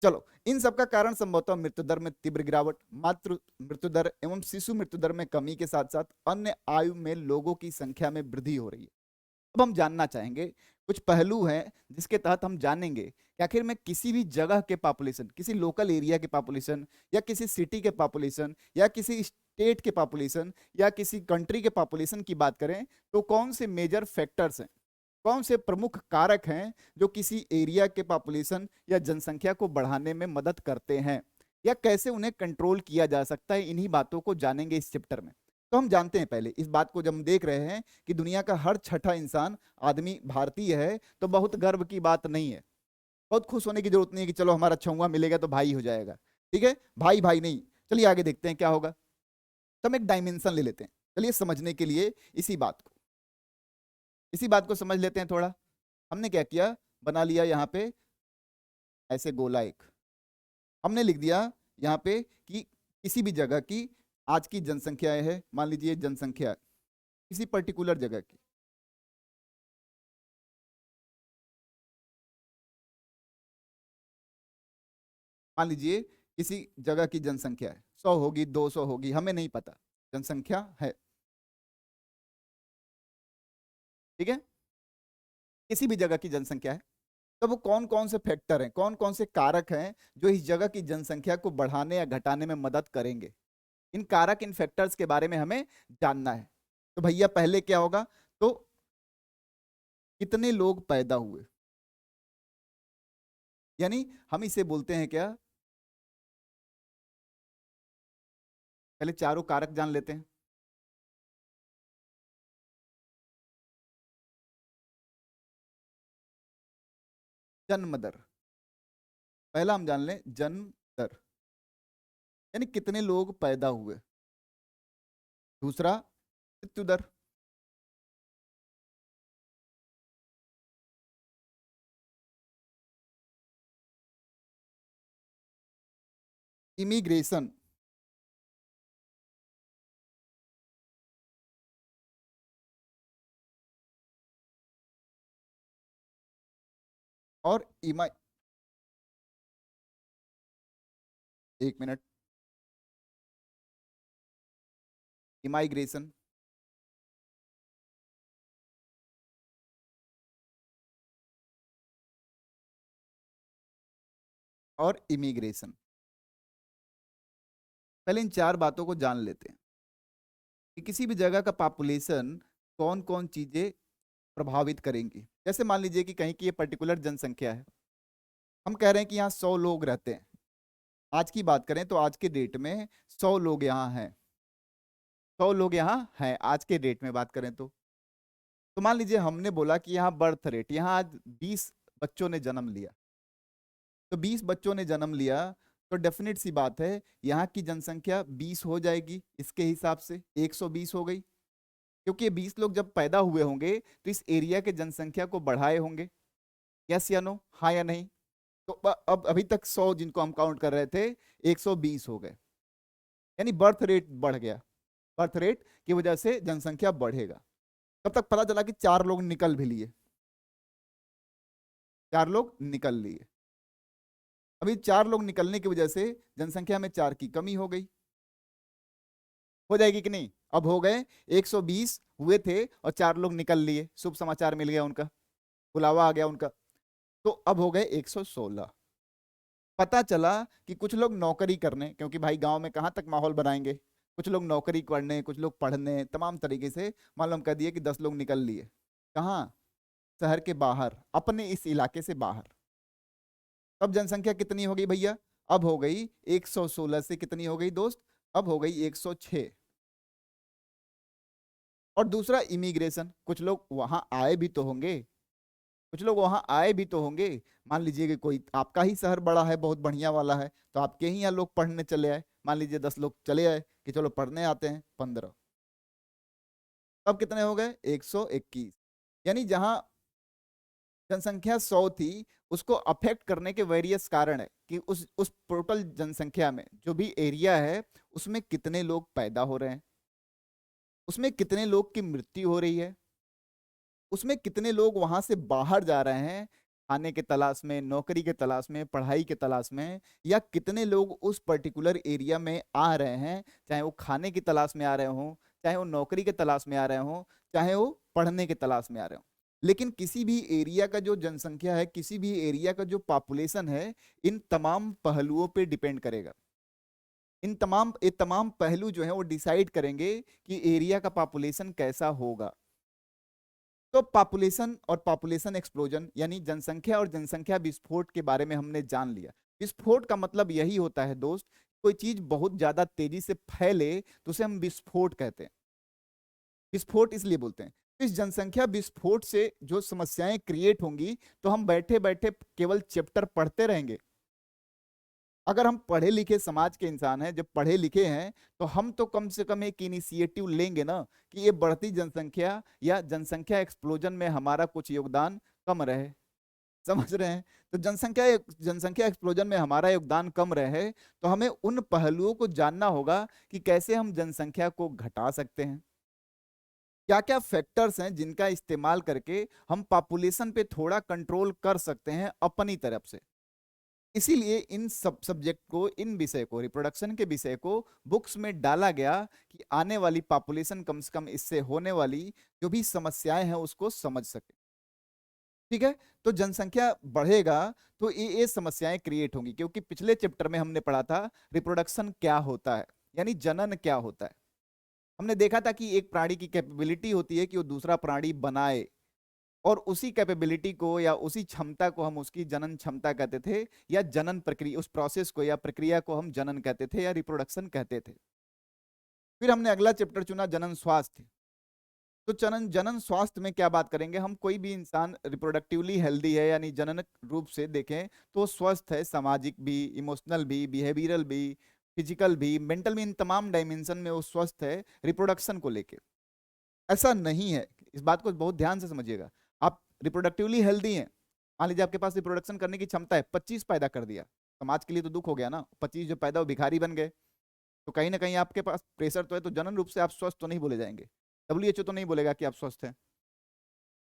चलो, इन सब का कारण संभवतः मृत्यु दर में तीव्र गिरावट, मातृ मृत्यु दर एवं शिशु मृत्यु दर में कमी के साथ साथ अन्य आयु में लोगों की संख्या में वृद्धि हो रही है। अब हम जानना चाहेंगे, कुछ पहलू हैं जिसके तहत हम जानेंगे कि आखिर में किसी भी जगह के पॉपुलेशन, किसी लोकल एरिया के पॉपुलेशन, या किसी सिटी के पॉपुलेशन, या किसी स्टेट के पॉपुलेशन, या किसी कंट्री के पॉपुलेशन की बात करें, तो कौन से मेजर फैक्टर्स हैं, कौन से प्रमुख कारक हैं जो किसी एरिया के पॉपुलेशन या जनसंख्या को बढ़ाने में मदद करते हैं, या कैसे उन्हें कंट्रोल किया जा सकता है, इन्हीं बातों को जानेंगे इस चैप्टर में। तो हम जानते हैं पहले इस बात को, जब हम देख रहे हैं कि दुनिया का हर छठा इंसान आदमी भारतीय है, तो बहुत गर्व की बात नहीं है, बहुत खुश होने की जरूरत नहीं है कि चलो हमारा 6वां मिलेगा तो भाई हो जाएगा, ठीक है, भाई भाई नहीं। चलिए आगे देखते हैं क्या होगा। तो हम एक डायमेंशन ले लेते हैं, चलिए समझने के लिए इसी बात को समझ लेते हैं थोड़ा। हमने क्या किया, बना लिया यहाँ पे ऐसे गोला एक, हमने लिख दिया यहाँ पे कि किसी भी जगह की आज की जनसंख्या है, मान लीजिए जनसंख्या किसी पर्टिकुलर जगह की, मान लीजिए किसी जगह की जनसंख्या है, 100 होगी, 200 होगी, हमें नहीं पता, जनसंख्या है, ठीक है, किसी भी जगह की जनसंख्या है। तो वो कौन कौन से फैक्टर हैं, कौन कौन से कारक हैं जो इस जगह की जनसंख्या को बढ़ाने या घटाने में मदद करेंगे, इन कारक, इन फैक्टर्स के बारे में हमें जानना है। तो भैया पहले क्या होगा, तो कितने लोग पैदा हुए, यानी हम इसे बोलते हैं क्या, पहले चारों कारक जान लेते हैं। जन्म दर, पहला हम जान लें जन्म दर, यानी कितने लोग पैदा हुए। दूसरा मृत्यु दर, इमिग्रेशन, और एक मिनट, इमाइग्रेशन, और इमिग्रेशन। पहले इन चार बातों को जान लेते हैं कि किसी भी जगह का पॉपुलेशन कौन कौन चीजें प्रभावित करेंगी। जैसे मान लीजिए कि कहीं की ये पर्टिकुलर जनसंख्या है, हम कह रहे हैं कि यहाँ 100 लोग रहते हैं, आज की बात करें तो आज के डेट में 100 लोग यहाँ हैं, 100 लोग यहाँ हैं आज के डेट में बात करें तो मान लीजिए हमने बोला कि यहाँ बर्थ रेट, यहाँ आज 20 बच्चों ने जन्म लिया, तो 20 बच्चों ने जन्म लिया, तो डेफिनेट सी बात है यहाँ की जनसंख्या 20 हो जाएगी, इसके हिसाब से 120 हो गई, क्योंकि ये 20 लोग जब पैदा हुए होंगे तो इस एरिया के जनसंख्या को बढ़ाए होंगे, यस या नो, हाँ या नहीं। तो अब अभी तक 100 जिनको हम काउंट कर रहे थे 120 हो गए, यानी बर्थ रेट बढ़ गया, बर्थ रेट की वजह से जनसंख्या बढ़ेगा। तब तक पता चला कि 4 लोग निकल भी लिए, 4 लोग निकल लिए, अभी 4 लोग निकलने की वजह से जनसंख्या में 4 की कमी हो गई, हो जाएगी कि नहीं। अब हो गए 120 हुए थे और 4 लोग निकल लिए, शुभ समाचार मिल गया उनका, बुलावा आ गया उनका, तो अब हो गए 116। पता चला कि कुछ लोग नौकरी करने, क्योंकि भाई गांव में कहाँ तक माहौल बनाएंगे, कुछ लोग नौकरी करने, कुछ लोग पढ़ने, तमाम तरीके से मालूम कर दिए कि 10 लोग निकल लिए, कहाँ, शहर के बाहर, अपने इस इलाके से बाहर। अब जनसंख्या कितनी हो गई भैया, अब हो गई 116 से कितनी हो गई दोस्त, अब हो गई 106। और दूसरा इमिग्रेशन, कुछ लोग वहां आए भी तो होंगे, कुछ लोग वहां आए भी तो होंगे। मान लीजिए कि कोई आपका ही शहर बड़ा है, बहुत बढ़िया वाला है, तो आपके ही यहाँ लोग पढ़ने चले आए, मान लीजिए 10 लोग चले आए कि चलो पढ़ने आते हैं, 15, अब कितने हो गए, 121। यानी जहां जनसंख्या 100 थी, उसको अफेक्ट करने के वेरियस कारण है कि उस टोटल जनसंख्या में जो भी एरिया है, उसमें कितने लोग पैदा हो रहे हैं, उसमें कितने लोग की मृत्यु हो रही है, उसमें कितने लोग वहां से बाहर जा रहे हैं खाने के तलाश में, नौकरी के तलाश में, पढ़ाई के तलाश में, या कितने लोग उस पर्टिकुलर एरिया में आ रहे हैं, चाहे वो खाने की तलाश में आ रहे हों, चाहे वो नौकरी के तलाश में आ रहे हों, चाहे वो पढ़ने के तलाश में आ रहे हों। लेकिन किसी भी एरिया का जो जनसंख्या है, किसी भी एरिया का जो पॉपुलेशन है, इन तमाम पहलुओं पे डिपेंड करेगा। ये तमाम पहलू जो है वो डिसाइड करेंगे कि एरिया का पॉपुलेशन कैसा होगा। तो पॉपुलेशन और पॉपुलेशन एक्सप्लोजन यानी जनसंख्या और जनसंख्या विस्फोट के बारे में हमने जान लिया। विस्फोट का मतलब यही होता है दोस्त, कोई चीज बहुत ज्यादा तेजी से फैले तो उसे हम विस्फोट कहते हैं। विस्फोट इसलिए बोलते हैं। इस जनसंख्या विस्फोट से जो समस्याएं क्रिएट होंगी, तो हम बैठे बैठे केवल चैप्टर पढ़ते रहेंगे। अगर हम पढ़े लिखे समाज के इंसान हैं, जब पढ़े लिखे हैं, तो हम तो कम से कम एक इनिशिएटिव लेंगे ना कि ये बढ़ती जनसंख्या या जनसंख्या एक्सप्लोजन में हमारा कुछ योगदान कम रहे। समझ रहे हैं? तो जनसंख्या एक्सप्लोजन में हमारा योगदान कम रहे, तो हमें उन पहलुओं को जानना होगा कि कैसे हम जनसंख्या को घटा सकते हैं, क्या क्या फैक्टर्स हैं जिनका इस्तेमाल करके हम पॉपुलेशन पे थोड़ा कंट्रोल कर सकते हैं अपनी तरफ से। इसीलिए इन सब सब्जेक्ट को, इन विषय को, रिप्रोडक्शन के विषय को बुक्स में डाला गया कि आने वाली पॉपुलेशन कम से कम इससे होने वाली जो भी समस्याएं हैं उसको समझ सके। ठीक है? तो जनसंख्या बढ़ेगा तो ये समस्याएं क्रिएट होंगी, क्योंकि पिछले चैप्टर में हमने पढ़ा था रिप्रोडक्शन क्या होता है, यानी जनन क्या होता है। हमने देखा था कि एक प्राणी की कैपेबिलिटी होती है कि वो दूसरा प्राणी बनाए, और उसी कैपेबिलिटी को या उसी क्षमता को हम उसकी जनन क्षमता कहते थे, या जनन प्रक्रिया, उस प्रोसेस को या प्रक्रिया को हम जनन कहते थे या रिप्रोडक्शन कहते थे। फिर हमने अगला चैप्टर चुना जनन स्वास्थ्य। तो जनन जनन स्वास्थ्य में क्या बात करेंगे हम, कोई भी इंसान रिप्रोडक्टिवली हेल्दी है, यानी जनन रूप से देखें तो स्वस्थ है, सामाजिक भी, इमोशनल भी, बिहेवियरल भी, फिजिकल भी, मेंटल भी, इन तमाम डायमेंशन में वो स्वस्थ है रिप्रोडक्शन को लेके। ऐसा नहीं है, इस बात को बहुत ध्यान से समझिएगा। आप रिप्रोडक्टिवली हेल्दी हैं, मान लीजिए आपके पास रिप्रोडक्शन करने की क्षमता है, 25 पैदा कर दिया, समाज के लिए तो दुख हो गया ना, 25 जो पैदा वो भिखारी बन गए, तो कहीं ना कहीं आपके पास प्रेशर तो है, तो जनन रूप से आप स्वस्थ तो नहीं बोले जाएंगे, WHO तो नहीं बोलेगा कि आप स्वस्थ हैं।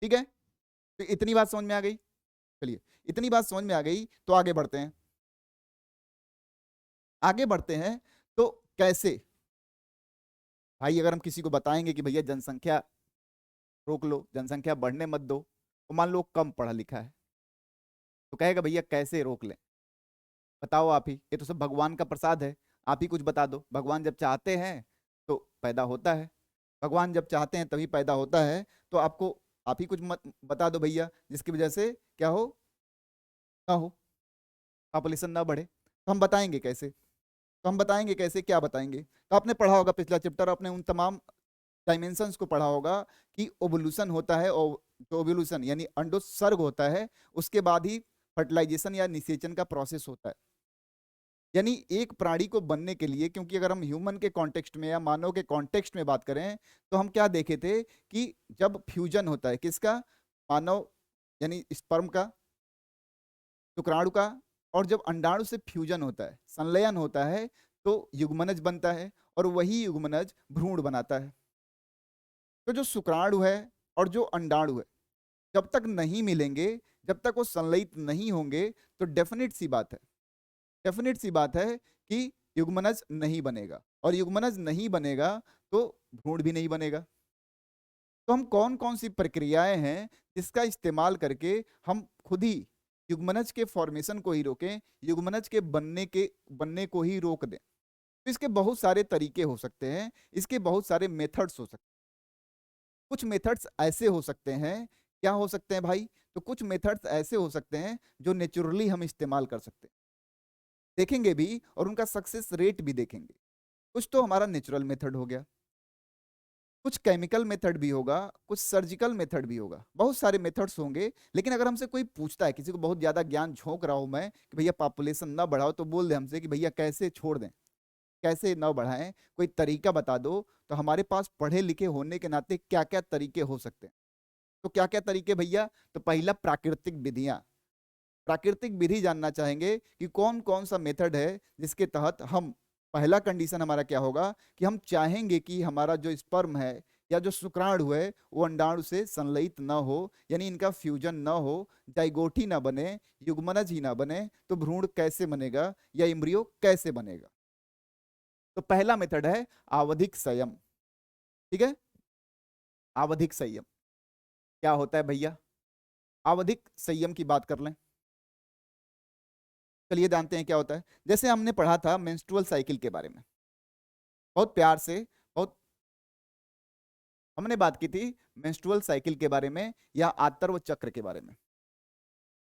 ठीक है? तो इतनी बात समझ में आ गई। चलिए, इतनी बात समझ में आ गई तो आगे बढ़ते हैं। आगे बढ़ते हैं तो कैसे भाई, अगर हम किसी को बताएंगे कि भैया जनसंख्या रोक लो, जनसंख्या बढ़ने मत दो, तो मान लो कम पढ़ा लिखा है, तो कहेगा भैया कैसे रोक लें, बताओ आप ही, ये तो सब भगवान का प्रसाद है, आप ही कुछ बता दो, भगवान जब चाहते हैं तो पैदा होता है, भगवान जब चाहते हैं तभी पैदा होता है, तो आपको आप ही कुछ मत बता दो भैया जिसकी वजह से क्या हो, ना हो, पॉपुलेशन ना बढ़े। तो हम बताएंगे कैसे, तो हम बताएंगे कैसे, क्या बताएंगे, तो आपने पढ़ा होगा पिछला चैप्टर, आपने उन तमाम डायमेंशंस को पढ़ा होगा कि ओवुलेशन होता है, और जो ओवुलेशन यानी अंडोत्सर्ग होता है, उसके बाद ही फर्टिलाइजेशन या निषेचन का प्रोसेस होता है। यानी एक प्राणी को बनने के लिए, क्योंकि अगर हम ह्यूमन के कॉन्टेक्स्ट में या मानव के कॉन्टेक्स्ट में बात करें, तो हम क्या देखे थे कि जब फ्यूजन होता है किसका, मानव यानी स्पर्म का, शुक्राणु का, और जब अंडाणु से फ्यूजन होता है, संलयन होता है, तो युग्मनज बनता है, और वही युग्मनज भ्रूण बनाता है। तो जो शुक्राणु है और जो अंडाणु है, जब तक नहीं मिलेंगे, जब तक वो संलयित नहीं होंगे, तो डेफिनेट सी बात है कि युग्मनज नहीं बनेगा, और युग्मनज नहीं बनेगा तो भ्रूण भी नहीं बनेगा। तो हम कौन कौन सी प्रक्रियाएं हैं जिसका इस्तेमाल करके हम खुद ही युग्मनज के फॉर्मेशन को ही रोकें, युग्मनज के बनने को ही रोक दें। तो इसके बहुत सारे तरीके हो सकते हैं, इसके बहुत सारे मेथड्स हो सकते हैं। कुछ मेथड्स ऐसे हो सकते हैं, क्या हो सकते हैं भाई, तो कुछ मेथड्स ऐसे हो सकते हैं जो नेचुरली हम इस्तेमाल कर सकते हैं, देखेंगे भी और उनका सक्सेस रेट भी देखेंगे। कुछ तो हमारा नेचुरल मेथड हो गया, कुछ केमिकल मेथड भी होगा, कुछ सर्जिकल मेथड भी होगा, बहुत सारे मेथड्स होंगे। लेकिन अगर हमसे कोई पूछता है, किसी को बहुत ज्यादा ज्ञान झोंक रहा हूं मैं कि भैया पॉपुलेशन ना बढ़ाओ, तो बोल दे हमसे कि भैया कैसे छोड़ दें, कैसे ना बढ़ाएं, कोई तरीका बता दो। तो हमारे पास पढ़े लिखे होने के नाते क्या क्या तरीके हो सकते हैं। तो क्या क्या तरीके भैया? तो पहला, प्राकृतिक विधियां। प्राकृतिक विधि जानना चाहेंगे कि कौन कौन सा मेथड है जिसके तहत हम, पहला कंडीशन हमारा क्या होगा कि हम चाहेंगे कि हमारा जो स्पर्म है या जो शुक्राणु है वो अंडाणु से संलयित ना हो, यानी इनका फ्यूजन ना हो, जाइगोट ही ना बने, युग्मनज ही ना बने, तो भ्रूण कैसे बनेगा या एम्ब्रियो कैसे बनेगा? तो पहला मेथड है आवधिक संयम। ठीक है, आवधिक संयम क्या होता है भैया? आवधिक संयम की बात कर लें, चलिए जानते हैं क्या होता है। जैसे हमने पढ़ा था मेंस्ट्रुअल साइकिल के बारे में, बहुत प्यार से, बहुत हमने बात की थी मेंस्ट्रुअल साइकिल के बारे में या आतर्व चक्र के बारे में।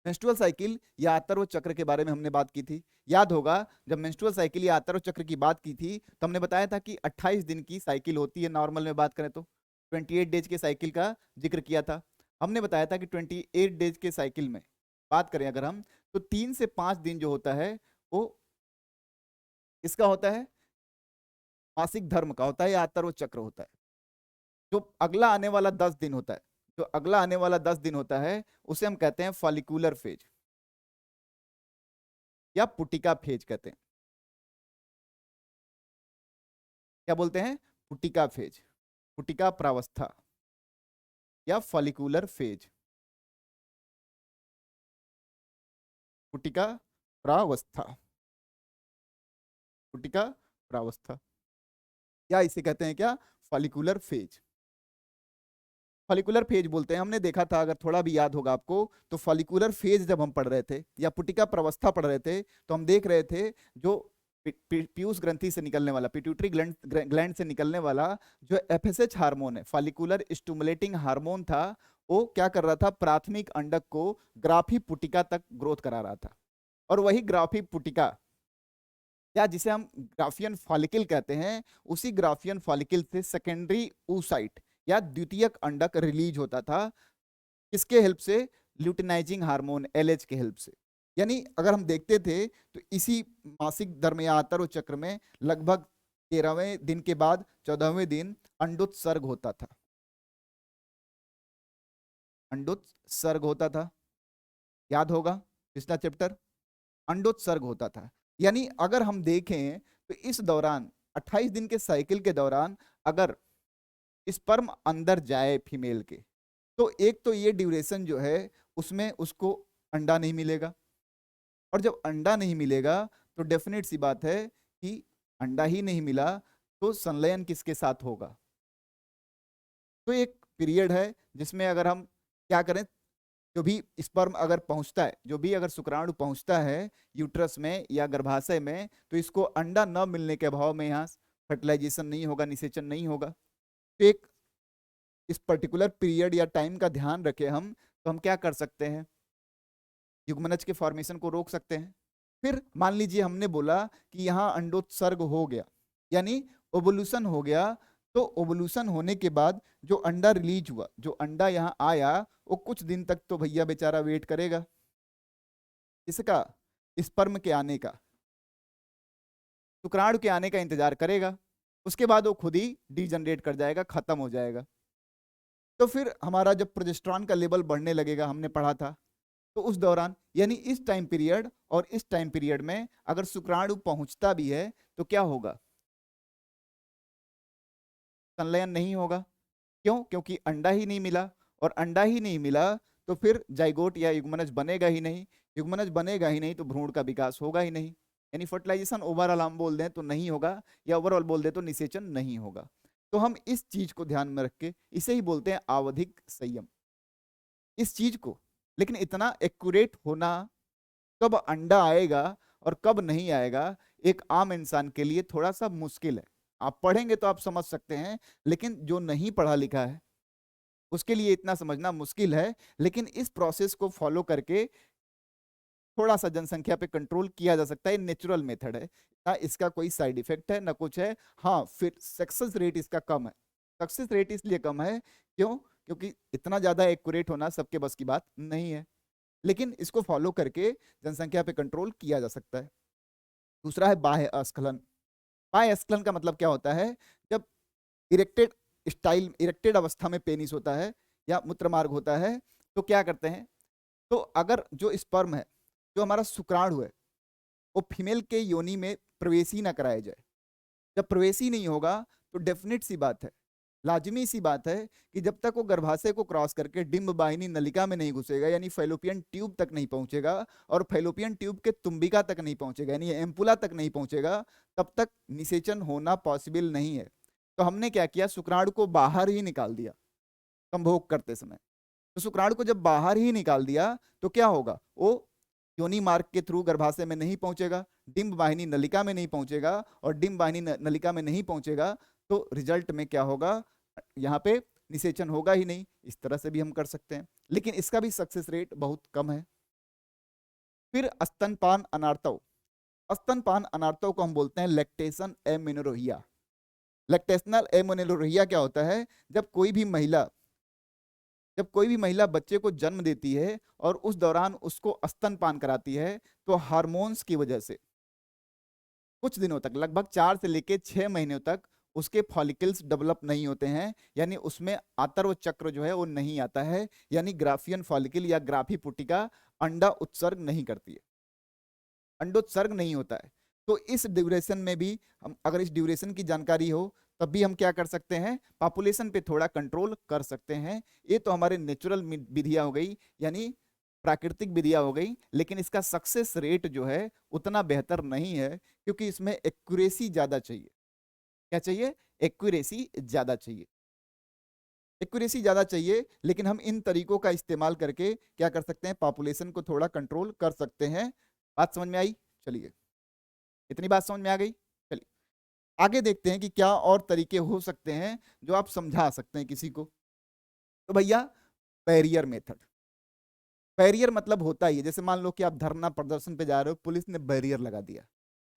मेंस्ट्रुअल साइकिल या आतर्व चक्र के बारे में हमने बात की थी। याद होगा जब मेंस्ट्रुअल साइकिल या आतर्व चक्र की बात की थी तो हमने बताया था कि 28 दिन की साइकिल होती है, नॉर्मल में बात करें तो 28 डेज के साइकिल का जिक्र किया था। हमने बताया था कि 28 डेज के साइकिल में बात करें अगर हम, तो 3 से 5 दिन जो होता है वो इसका होता है, मासिक धर्म का होता है या आतर्व चक्र होता है। जो अगला आने वाला 10 दिन होता है, जो अगला आने वाला 10 दिन होता है उसे हम कहते हैं फॉलिकुलर फेज या पुटिका फेज कहते हैं। क्या बोलते हैं? पुटिका फेज, पुटिका प्रावस्था या फॉलिकुलर फेज, पुटिका प्रावस्था, पुटिका प्रावस्था, या इसे कहते हैं क्या? Follicular phase. फॉलिकुलर फेज बोलते हैं, हमने देखा था, अगर थोड़ा भी याद होगा आपको, तो फॉलिकुलर फेज जब हम पढ़ रहे थे या पुटिका प्रावस्था पढ़ रहे थे तो हम देख रहे थे जो पीयूष ग्रंथि से निकलने वाला, पिट्यूटरी ग्लैंड ग्लैंड से निकलने वाला जो एफएसएच हार्मोन है, फॉलिकुलर स्टिमुलेटिंग हार्मोन था, वो क्या कर रहा था? प्राथमिक अंडक को ग्राफी पुटिका तक ग्रोथ करा रहा था। और वही ग्राफी पुटिका या जिसे हम ग्राफियन फॉलिकल कहते हैं, उसी ग्राफियन फॉलिकल से सेकेंडरी oocyte या द्वितीयक अंडक रिलीज होता था। किसके हेल्प से? ल्यूटिनाइजिंग हार्मोन एलएच के हेल्प से। यानी अगर हम देखते थे तो इसी मासिक धर्म या आतर्व चक्र में लगभग 13वें दिन के बाद 14वें दिन अंडोत्सर्ग होता था, अंडोत्सर्ग होता था। याद होगा पिछला चैप्टर, अंडोत्सर्ग होता था। यानी अगर हम देखें तो इस दौरान 28 दिन के साइकिल के दौरान अगर स्पर्म अंदर जाए फीमेल के, तो एक तो ये ड्यूरेशन जो है उसमें उसको अंडा नहीं मिलेगा, और जब अंडा नहीं मिलेगा तो डेफिनेट सी बात है कि अंडा ही नहीं मिला तो संलयन किसके साथ होगा? तो एक पीरियड है जिसमें अगर हम क्या करें, जो भी स्पर्म अगर पहुंचता है, जो भी अगर शुक्राणु पहुंचता है यूट्रस में या गर्भाशय में, तो इसको अंडा न मिलने के अभाव में यहाँ फर्टिलाइजेशन नहीं होगा, निषेचन नहीं होगा। तो एक इस पर्टिकुलर पीरियड या टाइम का ध्यान रखें हम, तो हम क्या कर सकते हैं? युग्मनज के फॉर्मेशन को रोक सकते हैं। फिर मान लीजिए हमने बोला कि यहाँ अंडोत्सर्ग हो गया, यानी ओवुलेशन हो गया, तो ओवुलेशन होने के बाद जो अंडा रिलीज हुआ, जो अंडा यहाँ आया, वो कुछ दिन तक तो भैया बेचारा वेट करेगा इसका, स्पर्म के आने का, शुक्राणु के आने का इंतजार करेगा। उसके बाद वो खुद ही डीजनरेट कर जाएगा, खत्म हो जाएगा। तो फिर हमारा जब प्रोजेस्टेरॉन का लेवल बढ़ने लगेगा, हमने पढ़ा था, तो उस दौरान यानी इस टाइम पीरियड और इस टाइम पीरियड में अगर शुक्राणु पहुंचता भी है तो क्या होगा? संलयन नहीं होगा। क्यों? क्योंकि अंडा ही नहीं मिला, और अंडा ही नहीं मिला तो फिर जाइगोट या युग्मनज बनेगा ही नहीं, युग्मनज बनेगा ही नहीं तो भ्रूण का विकास होगा ही नहीं। यानी फर्टिलाइजेशन ओवरऑल हम बोल दें तो नहीं होगा, या ओवरऑल बोल दें तो निषेचन नहीं होगा। तो हम इस चीज को ध्यान में रख के इसे ही बोलते हैं आवधिक संयम, इस चीज को। लेकिन इतना एक्यूरेट होना, कब अंडा आएगा और कब नहीं आएगा, एक आम इंसान के लिए थोड़ा सा मुश्किल है। आप पढ़ेंगे तो आप समझ सकते हैं, लेकिन जो नहीं पढ़ा लिखा है उसके लिए इतना समझना मुश्किल है। लेकिन इस प्रोसेस को फॉलो करके थोड़ा सा जनसंख्या पे कंट्रोल किया जा सकता है, नेचुरल मेथड है ना, इसका कोई साइड इफेक्ट है ना कुछ है। हाँ, फिर सक्सेस रेट इसका कम है, सक्सेस रेट इसलिए कम है, क्यों? क्योंकि इतना ज्यादा एक्यूरेट होना सबके बस की बात नहीं है, लेकिन इसको फॉलो करके जनसंख्या पे कंट्रोल किया जा सकता है। दूसरा है बाह्य अस्खलन। बाह्य अस्खलन का मतलब क्या होता है? जब इरेक्टेड इरेक्टेड अवस्था में पेनिस होता है या मूत्रमार्ग होता है, तो क्या करते हैं, तो अगर जो स्पर्म है, जो हमारा शुक्राणु है, वो फीमेल के योनि में प्रवेश ही ना कराया जाए। जब प्रवेश ही नहीं होगा तो डेफिनेट सी बात है, लाजमी सी बात है कि जब तक वो गर्भाशय को क्रॉस करके डिंब वाहिनी नलिका में नहीं घुसेगा, यानी फैलोपियन ट्यूब तक नहीं पहुंचेगा, और फैलोपियन ट्यूब के तुम्बिका तक नहीं पहुंचेगा, यानी एम्पुला तक नहीं पहुंचेगा, तब तक निषेचन होना पॉसिबल नहीं है। तो हमने क्या किया, शुक्राणु को बाहर ही निकाल दिया संभोग करते समय। तो शुक्राणु को जब बाहर ही निकाल दिया तो क्या होगा, वो योनि मार्ग के थ्रू गर्भाशय में नहीं पहुंचेगा, डिंब वाहिनी नलिका में नहीं पहुंचेगा, और डिंब वाहिनी नलिका में नहीं पहुंचेगा तो रिजल्ट में क्या होगा, यहाँ पे निषेचन होगा ही नहीं। इस तरह से भी हम कर सकते हैं, लेकिन इसका भी सक्सेस रेट बहुत कम है। फिर स्तनपान अनार्तव। स्तनपान अनार्तव को हम बोलते हैं लैक्टेशन एमेनोरेहिया। लैक्टेशनल एमेनोरेहिया क्या होता है, जब कोई भी महिला बच्चे को जन्म देती है और उस दौरान उसको स्तनपान कराती है, तो हार्मोन्स की वजह से कुछ दिनों तक, लगभग 4 से लेकर 6 महीने तक उसके फॉलिकल्स डेवलप नहीं होते हैं, यानी उसमें आतर्व चक्र जो है वो नहीं आता है, यानी ग्राफियन फॉलिकल या ग्राफी पुटिका अंडा उत्सर्ग नहीं करती है, अंडोत्सर्ग नहीं होता है। तो इस ड्यूरेशन में भी हम, अगर इस ड्यूरेशन की जानकारी हो, तब भी हम क्या कर सकते हैं, पॉपुलेशन पे थोड़ा कंट्रोल कर सकते हैं। ये तो हमारे नेचुरल विधियां हो गई, यानी प्राकृतिक विधियां हो गई, लेकिन इसका सक्सेस रेट जो है उतना बेहतर नहीं है, क्योंकि इसमें एक्यूरेसी ज्यादा चाहिए। क्या चाहिए? एक्यूरेसी ज्यादा चाहिए, एक्यूरेसी ज्यादा चाहिए। लेकिन हम इन तरीकों का इस्तेमाल करके क्या कर सकते हैं, पॉपुलेशन को थोड़ा कंट्रोल कर सकते हैं। बात समझ में आई? चलिए, इतनी बात समझ में आ गई। चलिए आगे देखते हैं कि क्या और तरीके हो सकते हैं जो आप समझा सकते हैं किसी को। तो भैया, बैरियर मेथड। बैरियर मतलब होता ही है, जैसे मान लो कि आप धरना प्रदर्शन पे जा रहे हो, पुलिस ने बैरियर लगा दिया,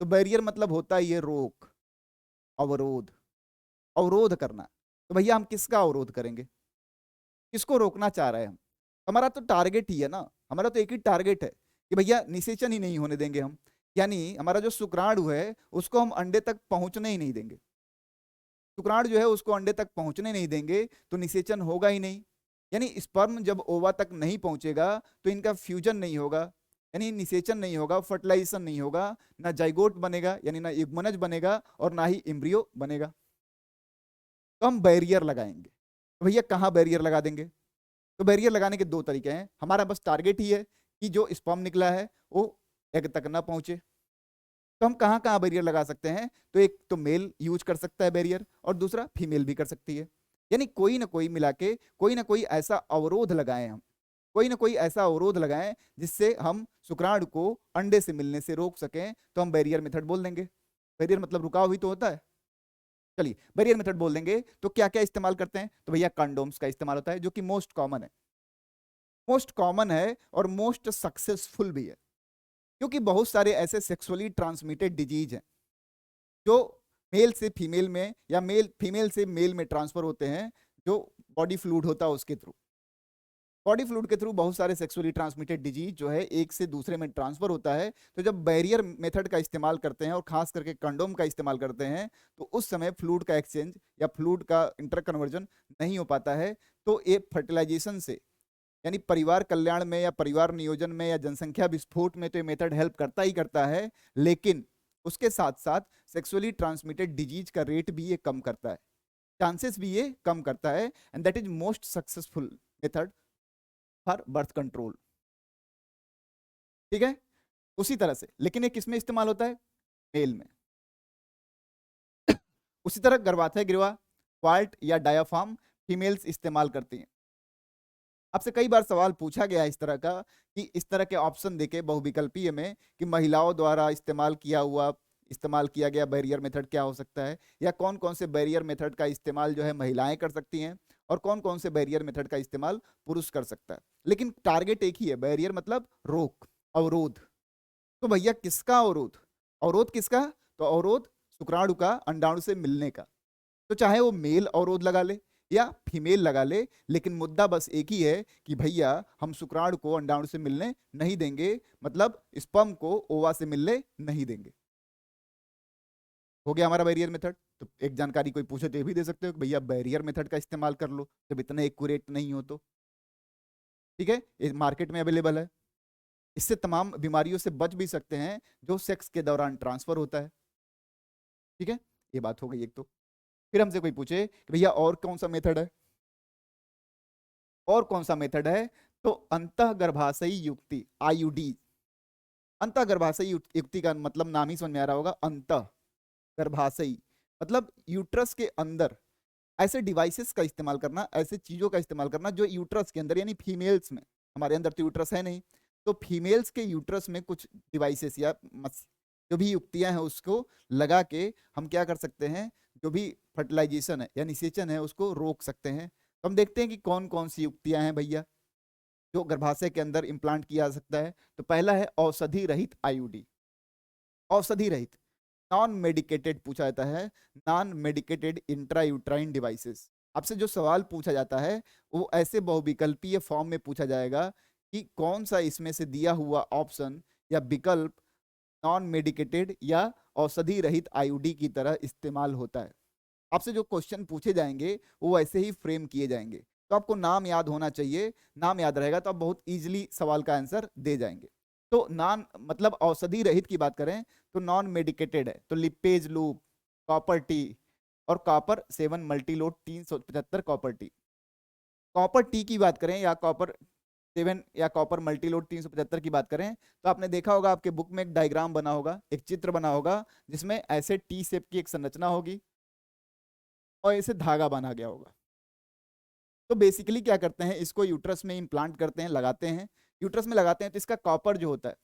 तो बैरियर मतलब होता ही है रोक, अवरोध, अवरोध करना। तो भैया हम किसका अवरोध करेंगे, किसको रोकना चाह रहे हैं हम? हमारा तो टारगेट ही है ना, हमारा तो एक ही टारगेट है कि भैया निषेचन ही नहीं होने देंगे हम, यानी हमारा जो शुक्राणु है उसको हम अंडे तक पहुंचने ही नहीं देंगे। शुक्राणु जो है उसको अंडे तक पहुंचने नहीं देंगे तो निषेचन होगा ही नहीं, यानी स्पर्म जब ओवा तक नहीं पहुंचेगा तो इनका फ्यूजन नहीं होगा, यानी निषेचन नहीं होगा, फर्टिलाइजेशन नहीं होगा, ना जाइगोट बनेगा यानी ना युग्मनज बनेगा, और ना ही एम्ब्रियो बनेगा। तो हम बैरियर लगाएंगे। तो भैया कहाँ बैरियर लगा देंगे? तो बैरियर लगाने के 2 तरीके हैं। हमारा बस टारगेट ही है कि जो स्पर्म निकला है वो एग तक ना पहुंचे। तो हम कहाँ कहाँ बैरियर लगा सकते हैं? तो एक तो मेल यूज कर सकता है बैरियर, और दूसरा फीमेल भी कर सकती है, यानी कोई ना कोई मिला के कोई ना कोई ऐसा अवरोध लगाएं हम, कोई ना कोई ऐसा अवरोध लगाएं जिससे हम शुक्राणु को अंडे से मिलने से रोक सकें, तो हम बैरियर मेथड बोल देंगे। बैरियर मतलब रुकाव ही तो होता है। चलिए बैरियर मेथड बोल देंगे। तो क्या क्या इस्तेमाल करते हैं? तो भैया कंडोम्स का इस्तेमाल होता है, जो कि मोस्ट कॉमन है, मोस्ट कॉमन है और मोस्ट सक्सेसफुल भी है, क्योंकि बहुत सारे ऐसे सेक्सुअली ट्रांसमिटेड डिजीज हैं जो मेल से फीमेल में या मेल फीमेल से मेल में ट्रांसफर होते हैं, जो बॉडी फ्लूइड होता है उसके थ्रू। बॉडी फ्लूइड के थ्रू बहुत सारे सेक्सुअली ट्रांसमिटेड डिजीज जो है एक से दूसरे में ट्रांसफर होता है। तो जब बैरियर मेथड का इस्तेमाल करते हैं और खास करके कंडोम का इस्तेमाल करते हैं, तो उस समय फ्लूइड का एक्सचेंज या फ्लूइड का इंटरकन्वर्जन नहीं हो पाता है। तो ये फर्टिलाइजेशन से, यानी परिवार कल्याण में या परिवार नियोजन में या जनसंख्या विस्फोट में तो ये मेथड हेल्प करता ही करता है, लेकिन उसके साथ साथ सेक्सुअली ट्रांसमिटेड डिजीज का रेट भी ये कम करता है, चांसेस भी ये कम करता है, and that is most successful method for birth control. ठीक है, उसी तरह से, लेकिन ये किसमें इस्तेमाल होता है? मेल में। उसी तरह गर्भाशय गिरवा, क्वाल्ट या डायाफ्राम फीमेल्स इस्तेमाल करती हैं। आपसे कई बार सवाल पूछा गया है इस तरह का, कि इस तरह के ऑप्शन देके बहुविकल्पीय में कि महिलाओं द्वारा इस्तेमाल किया गया बैरियर मेथड क्या हो सकता है, या कौन कौन से बैरियर मेथड का इस्तेमाल जो है महिलाएं कर सकती हैं, और कौन कौन से बैरियर मेथड का इस्तेमाल पुरुष कर सकता है। लेकिन टारगेट एक ही है, बैरियर मतलब रोक, अवरोध। तो भैया किसका अवरोध? अवरोध किसका? तो अवरोध शुक्राणु का अंडाणु से मिलने का। तो चाहे वो मेल अवरोध लगा ले या फीमेल लगा ले, लेकिन मुद्दा बस एक ही है कि भैया हम शुक्राणु को अंडाणु से मिलने नहीं देंगे, मतलब स्पर्म को ओवा से मिलने नहीं देंगे। हो गया हमारा बैरियर मेथड। तो एक जानकारी कोई पूछे तो ये भी दे सकते हो कि भैया बैरियर मेथड का इस्तेमाल कर लो जब इतने एक्यूरेट नहीं हो तो। ठीक है, ये मार्केट में अवेलेबल है। इससे तमाम बीमारियों से बच भी सकते हैं जो सेक्स के दौरान ट्रांसफर होता है। ठीक है, ये बात हो गई एक तो। फिर हमसे कोई पूछे कि भैया और कौन सा मेथड है, और कौन सा मेथड है, तो अंतः गर्भाशयी युक्ति, आईयूडी। अंतः गर्भाशयी युक्ति का मतलब नाम ही समझ में आ रहा होगा, अंतः गर्भाशयी मतलब यूट्रस के अंदर ऐसे डिवाइसेस का इस्तेमाल करना, ऐसे चीजों का इस्तेमाल करना जो यूट्रस के अंदर यानी फीमेल्स में, हमारे अंदर तो यूट्रस है नहीं, तो फीमेल्स के यूट्रस में कुछ डिवाइसेस या जो भी युक्तियां हैं उसको लगा के हम क्या कर सकते हैं, जो भी फर्टिलाइजेशन है या निषेचन है उसको रोक सकते हैं। तो हम देखते हैं कि कौन कौन सी युक्तियां हैं भैया जो गर्भाशय के अंदर इम्प्लांट किया जा सकता है। तो पहला है औषधि रहित आईयूडी। औषधि रहित, नॉन मेडिकेटेड पूछा जाता है, नॉन मेडिकेटेड इंट्रायूट्राइन डिवाइसेस। आपसे जो सवाल पूछा जाता है वो ऐसे बहुविकल्पीय फॉर्म में पूछा जाएगा कि कौन सा इसमें से दिया हुआ ऑप्शन या विकल्प नॉन मेडिकेटेड या औषधि रहित आईयूडी की तरह इस्तेमाल होता है। आपसे जो क्वेश्चन पूछे जाएंगे वो ऐसे ही फ्रेम किए जाएंगे। तो आपको नाम याद होना चाहिए, नाम याद रहेगा तो आप बहुत इजीली सवाल का आंसर दे जाएंगे। तो नॉन मतलब औषधि रहित की बात करें तो नॉन मेडिकेटेड है तो लिपेज लूप, कॉपर टी और copper 7 Multiload 375 copper T. Copper T की बात करें या कॉपर 7 या कॉपर मल्टीलोड 375 की बात करें तो आपने देखा होगा आपके बुक में एक डायग्राम बना होगा, एक चित्र बना होगा जिसमें ऐसे टी शेप की एक संरचना होगी और ऐसे धागा बना गया होगा। तो बेसिकली क्या करते हैं, इसको यूट्रस में इम्प्लांट करते हैं, लगाते हैं। यूट्रस में लगाते हैं तो इसका कॉपर जो होता है,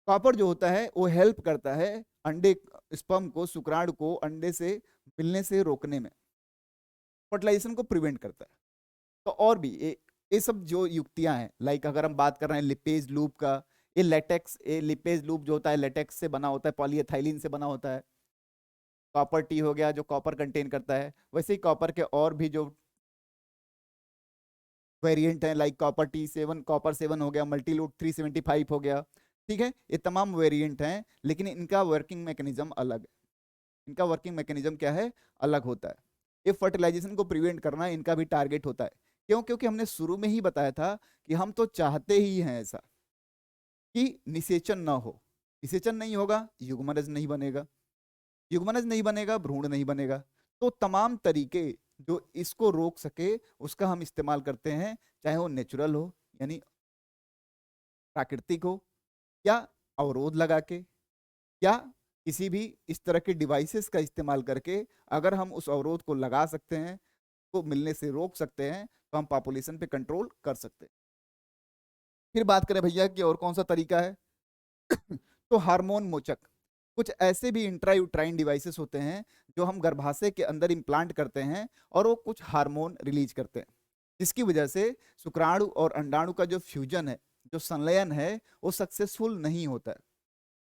कॉपर जो होता है वो हेल्प करता है अंडे स्पर्म को, शुक्राणु को अंडे से मिलने से रोकने में, फर्टिलाइजेशन को प्रिवेंट करता है। तो और भी ये सब जो युक्तियां हैं, लाइक अगर हम बात कर रहे हैं लिपेज लूप का, ये लेटेक्स, ये लिपेज लूप जो होता है लेटेक्स से बना होता है, पॉलीएथाइलिन से बना होता है। कॉपर टी हो गया जो कॉपर कंटेन करता है। वैसे ही कॉपर के और भी जो वेरिएंट हैं, लाइक कॉपर कॉपर 7 हो गया, मल्टीलूट 375 हो गया। ठीक है, ये तमाम वेरिएंट हैं लेकिन इनका वर्किंग मैकेनिज्म अलग है। इनका वर्किंग मैकेनिज्म क्या है, अलग होता है। ये फर्टिलाइजेशन को प्रिवेंट करना इनका भी टारगेट होता है। क्यों? क्योंकि हमने शुरू में ही बताया था कि हम तो चाहते ही हैं ऐसा कि निषेचन ना हो। निषेचन नहीं होगा, युग्मनज नहीं बनेगा, युग्मनज नहीं बनेगा, भ्रूण नहीं बनेगा। तो तमाम तरीके जो इसको रोक सके उसका हम इस्तेमाल करते हैं, चाहे वो नेचुरल हो यानी प्राकृतिक हो, या अवरोध लगा के, या किसी भी इस तरह के डिवाइसेस का इस्तेमाल करके अगर हम उस अवरोध को लगा सकते हैं, को मिलने से रोक सकते हैं, तो हम पॉपुलेशन पे कंट्रोल कर सकते हैं। फिर बात करें भैया कि और कौन सा तरीका है तो हार्मोन मोचक, कुछ ऐसे भी इंट्रायूट्राइन डिवाइसेस होते हैं जो हम गर्भाशय के अंदर इम्प्लांट करते हैं और वो कुछ हार्मोन रिलीज करते हैं, जिसकी वजह से शुक्राणु और अंडाणु का जो फ्यूजन है, जो संलयन है, वो सक्सेसफुल नहीं होता है।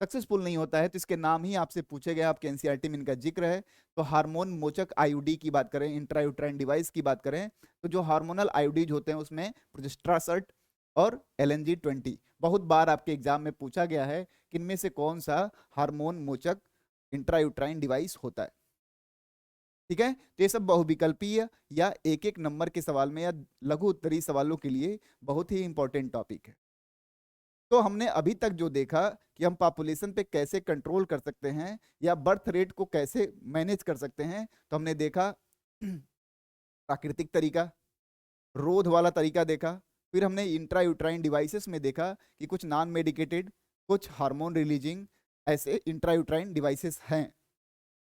सक्सेसफुल नहीं होता है तो इसके नाम ही आपसे पूछे गए, आपके एनसीईआरटी में इनका जिक्र है। तो हार्मोन मोचक आईयूडी की बात करें, इंट्रायूट्राइन डिवाइस की बात करें, तो जो हार्मोनल आईयूडीज होते हैं उसमें प्रोजेस्ट्रासर्ट और LNG-20 बहुत बार आपके एग्जाम में पूछा गया है कि इनमें से कौन सा हार्मोन मोचक इंट्रायूट्राइन डिवाइस होता है। ठीक है, तो ये सब बहुविकल्पीय या एक एक नंबर के सवाल में या लघु उत्तरीय सवालों के लिए बहुत ही इंपॉर्टेंट टॉपिक है। तो हमने अभी तक जो देखा कि हम पॉपुलेशन पे कैसे कंट्रोल कर सकते हैं या बर्थ रेट को कैसे मैनेज कर सकते हैं, तो हमने देखा प्राकृतिक तरीका, रोध वाला तरीका देखा, फिर हमने इंट्रायूट्राइन डिवाइसेस में देखा कि कुछ नॉन मेडिकेटेड, कुछ हार्मोन रिलीजिंग ऐसे इंट्रायूट्राइन डिवाइसेस हैं।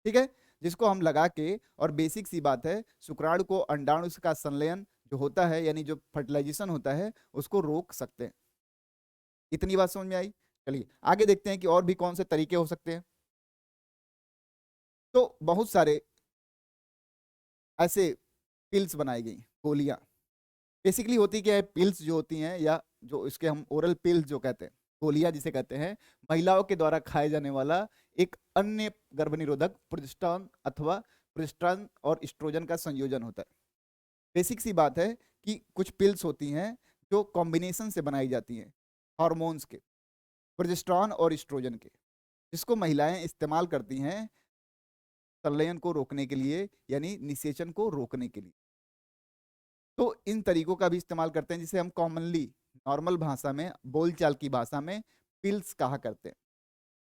ठीक है, जिसको हम लगा के, और बेसिक सी बात है, शुक्राणु को अंडाणु का संलयन जो होता है यानी जो फर्टिलाइजेशन होता है उसको रोक सकते हैं। इतनी बात समझ में आई? चलिए आगे देखते हैं कि और भी कौन से तरीके हो सकते हैं। तो बहुत सारे ऐसे पिल्स बनाई गई, गोलियां। बेसिकली होती क्या है, पिल्स जो होती हैं या जो इसके हम ओरल पिल्स जो कहते हैं, गोलियां जिसे कहते हैं, महिलाओं के द्वारा खाए जाने वाला एक अन्य गर्भनिरोधक प्रोजेस्टेरॉन अथवा प्रोजेस्टेरॉन और एस्ट्रोजन का संयोजन होता है। बेसिक सी बात है कि कुछ पिल्स होती हैं जो कॉम्बिनेशन से बनाई जाती हैं हार्मोन्स के, प्रोजेस्टेरॉन और एस्ट्रोजन के, जिसको महिलाएं इस्तेमाल करती हैं संलयन को रोकने के लिए, यानी निषेचन को रोकने के लिए। तो इन तरीकों का भी इस्तेमाल करते हैं जिसे हम कॉमनली नॉर्मल भाषा में, बोलचाल की भाषा में पिल्स कहा करते हैं।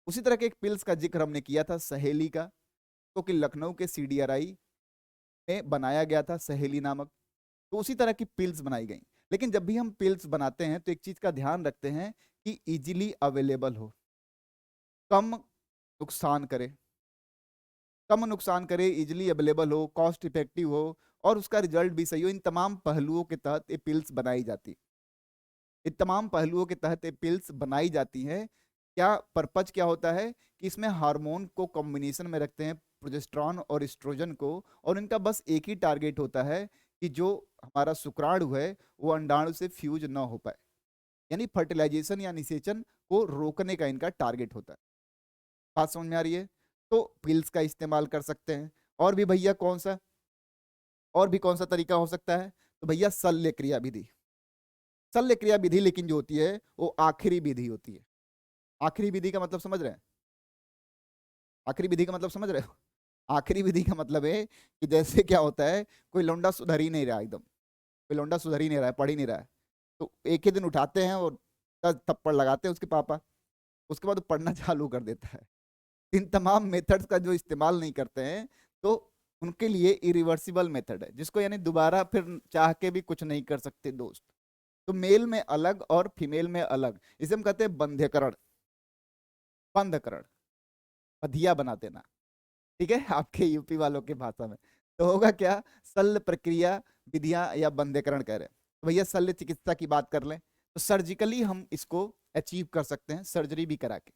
उसी तरह के एक पिल्स का जिक्र हमने किया था सहेली का, तो कि लखनऊ के CDRI में बनाया गया था सहेली नामक। तो उसी तरह की पिल्स बनाई गई। लेकिन जब भी हम पिल्स बनाते हैं तो एक चीज का ध्यान रखते हैं कि इजीली अवेलेबल हो, कम नुकसान करे, कम नुकसान करे, इजीली अवेलेबल हो, कॉस्ट इफेक्टिव हो और उसका रिजल्ट भी सही हो। इन तमाम पहलुओं के तहत ये पिल्स बनाई जाती है। इन तमाम पहलुओं के तहत ये पिल्स बनाई जाती हैं। क्या पर्पज क्या होता है कि इसमें हार्मोन को कॉम्बिनेशन में रखते हैं, प्रोजेस्टेरॉन और एस्ट्रोजन को, और इनका बस एक ही टारगेट होता है कि जो हमारा शुक्राणु है वो अंडाणु से फ्यूज ना हो पाए, यानी फर्टिलाइजेशन या निषेचन को रोकने का इनका टारगेट होता है। बात समझ में आ रही है? तो पिल्स का इस्तेमाल कर सकते हैं। और भी भैया कौन सा, और भी कौन सा तरीका हो सकता है? तो भैया शल्य क्रिया विधि। शल्य क्रिया विधि लेकिन जो होती है वो आखिरी विधि होती है। आखिरी विधि का मतलब समझ रहे हैं? आखिरी विधि का मतलब समझ रहे हो? आखिरी विधि का मतलब है कि जैसे क्या होता है, कोई लौंडा सुधर ही नहीं रहा, एकदम कोई लौंडा सुधर ही नहीं रहा है, पढ़ ही नहीं रहा है, तो एक ही दिन उठाते हैं और 10 थप्पड़ लगाते हैं उसके पापा, उसके बाद वो पढ़ना चालू कर देता है। इन तमाम मेथड्स का जो इस्तेमाल नहीं करते हैं तो उनके लिए इरिवर्सिबल मेथड है, जिसको यानी दोबारा फिर चाह के भी कुछ नहीं कर सकते दोस्त। तो मेल में अलग और फीमेल में अलग, इसे हम कहते हैं बंध्यकरण, बंधकरण, बधिया बना देना, ठीक है, आपके यूपी वालों की भाषा में। तो होगा क्या, शल्य प्रक्रिया विधियां या बंध्यकरण कह रहे हैं। तो भैया शल्य चिकित्सा की बात कर लें तो सर्जिकली हम इसको अचीव कर सकते हैं, सर्जरी भी करा के।